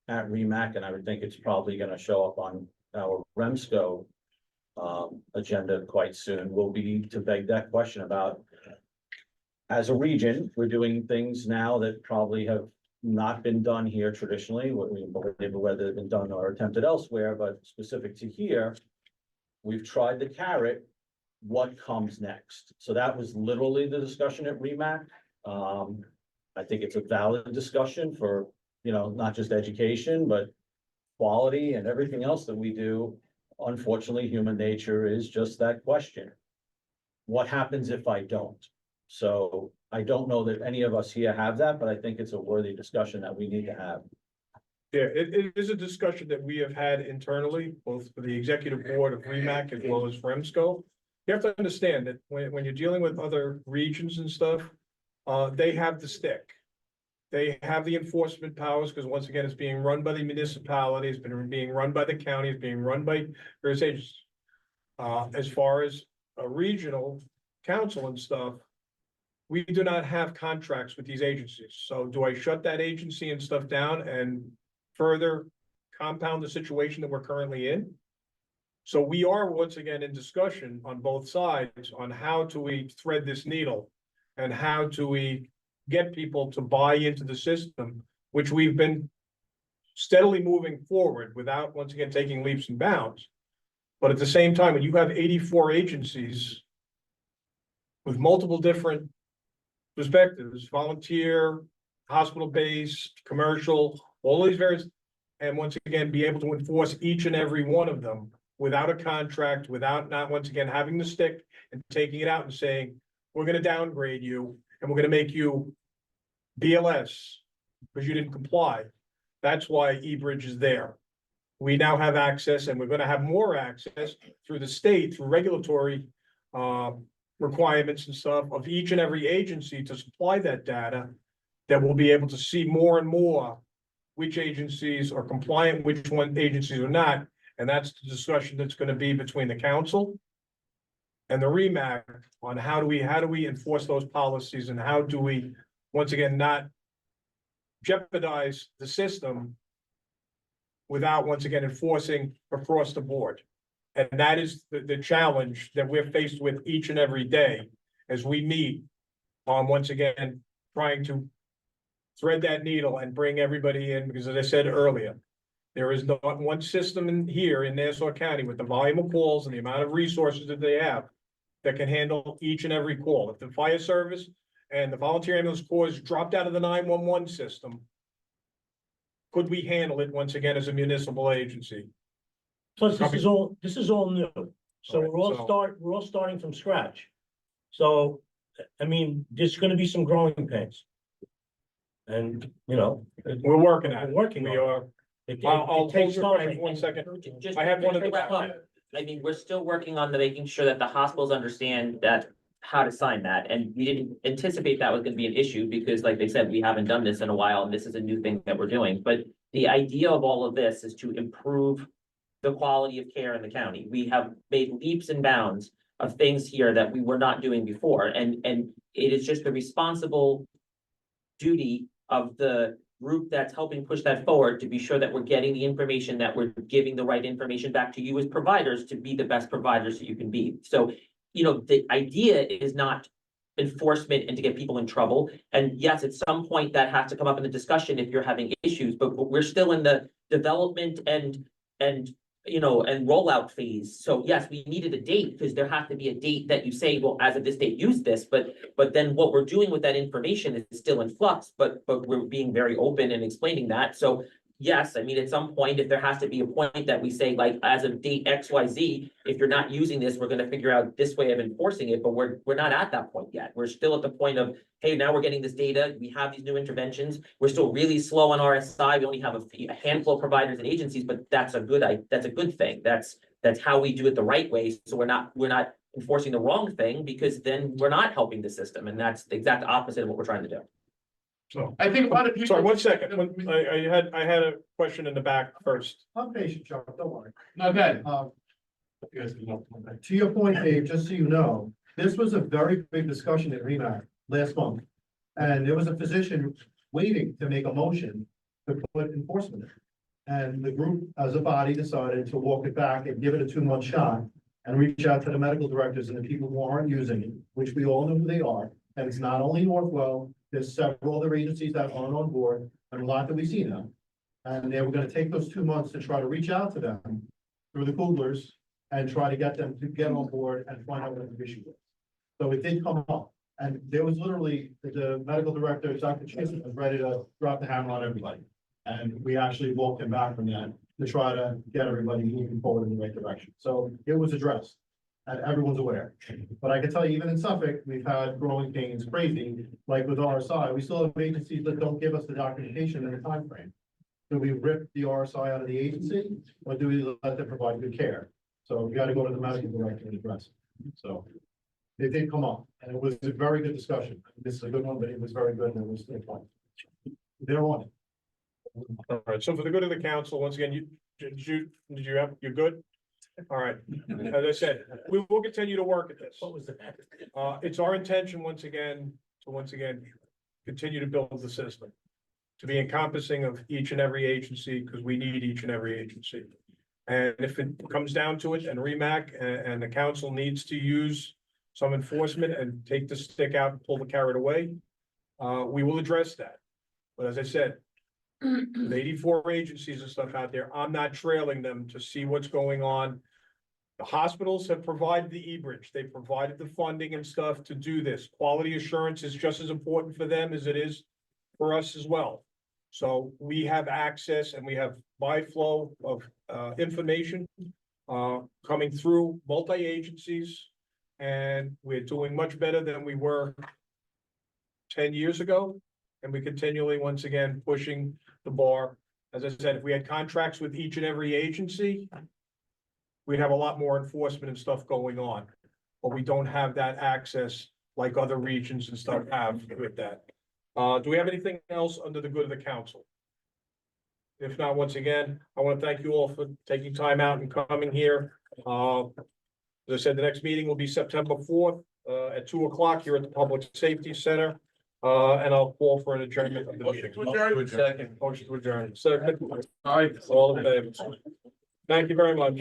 at REMAC, and I would think it's probably gonna show up on our REMSCO agenda quite soon, will be to beg that question about, as a region, we're doing things now that probably have not been done here traditionally, whether they've been done or attempted elsewhere, but specific to here, we've tried the carrot. What comes next? So that was literally the discussion at REMAC. I think it's a valid discussion for, you know, not just education, but quality and everything else that we do. Unfortunately, human nature is just that question. what happens if I don't? So I don't know that any of us here have that, but I think it's a worthy discussion that we need to have. Yeah, it is a discussion that we have had internally, both for the executive board of REMAC as well as REMSCO. You have to understand that when you're dealing with other regions and stuff, they have the stick. They have the enforcement powers, because once again, it's being run by the municipality, it's been being run by the county, it's being run by various agencies. As far as a regional council and stuff, we do not have contracts with these agencies. So do I shut that agency and stuff down and further compound the situation that we're currently in? So we are once again in discussion on both sides on how do we thread this needle and how do we get people to buy into the system, which we've been steadily moving forward without once again taking leaps and bounds. But at the same time, when you have 84 agencies with multiple different perspectives, volunteer, hospital-based, commercial, all these various, and once again, be able to enforce each and every one of them without a contract, without not once again having the stick and taking it out and saying, we're gonna downgrade you and we're gonna make you BLS because you didn't comply. That's why eBridge is there. We now have access, and we're gonna have more access through the state, through regulatory requirements and stuff of each and every agency to supply that data, that we'll be able to see more and more which agencies are compliant, which one agencies are not. And that's the discussion that's gonna be between the council and the REMAC on how do we enforce those policies, and how do we, once again, not jeopardize the system without once again enforcing across the board. And that is the challenge that we're faced with each and every day as we meet on once again trying to thread that needle and bring everybody in, because as I said earlier, there is not one system in here in Nassau County with the volume of calls and the amount of resources that they have that can handle each and every call. If the fire service and the volunteer ambulance corps dropped out of the 911 system, could we handle it once again as a municipal agency? Plus, this is all new. So we're all starting from scratch. So, I mean, there's gonna be some growing pains. And, you know. We're working at it. We're working We on are. it. I'll It takes hold your time. question 1 second. Just I have one of the. wrap up. I mean, we're still working on making sure that the hospitals understand that how to sign that, and we didn't anticipate that was gonna be an issue, because like they said, we haven't done this in a while, and this is a new thing that we're doing, but the idea of all of this is to improve the quality of care in the county. We have made leaps and bounds of things here that we were not doing before, and it is just the responsible duty of the group that's helping push that forward to be sure that we're getting the information, that we're giving the right information back to you as providers to be the best providers that you can be. So, you know, the idea is not enforcement and to get people in trouble. And yes, at some point that has to come up in the discussion if you're having issues, but we're still in the development and you know, and rollout phase. So yes, we needed a date, because there has to be a date that you say, well, as of this date, use this, but then what we're doing with that information is still in flux, but we're being very open and explaining that. So yes, I mean, at some point, if there has to be a point that we say, like, as of date XYZ, if you're not using this, we're gonna figure out this way of enforcing it, but we're not at that point yet. We're still at the point of, hey, now we're getting this data, we have these new interventions, we're still really slow on RSI, we only have a handful of providers and agencies, but that's a good thing. That's how we do it the right way, so we're not enforcing the wrong thing, because then we're not helping the system, and that's the exact opposite of what we're trying to do. So, I think a lot of people. sorry, 1 second. I had a question in the back first. I'm patient, Chuck, don't worry. Not bad. To your point, Dave, just so you know, this was a very big discussion at REMAC last month. And there was a physician waiting to make a motion to put enforcement in. And the group as a body decided to walk it back and give it a 2-month shot and reach out to the medical directors and the people who aren't using it, which we all know who they are. And it's not only Northwell, there's several other agencies that aren't on board, and a lot that we see now. And they were gonna take those 2 months to try to reach out to them through the coolers and try to get them to get on board and find out what the issue was. So it did come up, and there was literally, the medical director, Dr. Chisholm, was ready to drop the hammer on everybody. And we actually walked him back from that to try to get everybody moving forward in the right direction. So it was addressed. and everyone's aware. But I can tell you, even in Suffolk, we've had growing pains crazy, like with RSI, we still have agencies that don't give us the documentation in a time frame. Do we rip the RSI out of the agency, or do we let them provide good care? So we gotta go to the medical director and address it. So it did come up, and it was a very good discussion. This is a good one, but it was very good, and it was fun. They're on it. All right, so for the good of the council, once again, you're good? All right, as I said, we will continue to work at this. What was the? It's our intention, once again, continue to build the system. To be encompassing of each and every agency, because we need each and every agency. And if it comes down to it and REMAC and the council needs to use some enforcement and take the stick out and pull the carrot away, we will address that. But as I said, with 84 agencies and stuff out there, I'm not trailing them to see what's going on. The hospitals have provided the e-bridge. They provided the funding and stuff to do this. Quality assurance is just as important for them as it is for us as well. So we have access and we have by flow of information coming through multi-agencies. And we're doing much better than we were 10 years ago. And we continually, once again, pushing the bar. As I said, if we had contracts with each and every agency, we'd have a lot more enforcement and stuff going on. But we don't have that access like other regions and stuff have with that. Do we have anything else under the good of the council? If not, once again, I want to thank you all for taking time out and coming here. As I said, the next meeting will be September 4th at 2 o'clock here at the Public Safety Center. And I'll call for an adjournment of the meeting. Second. Motion to adjourn. Second. All right, all in favor. Thank you very much.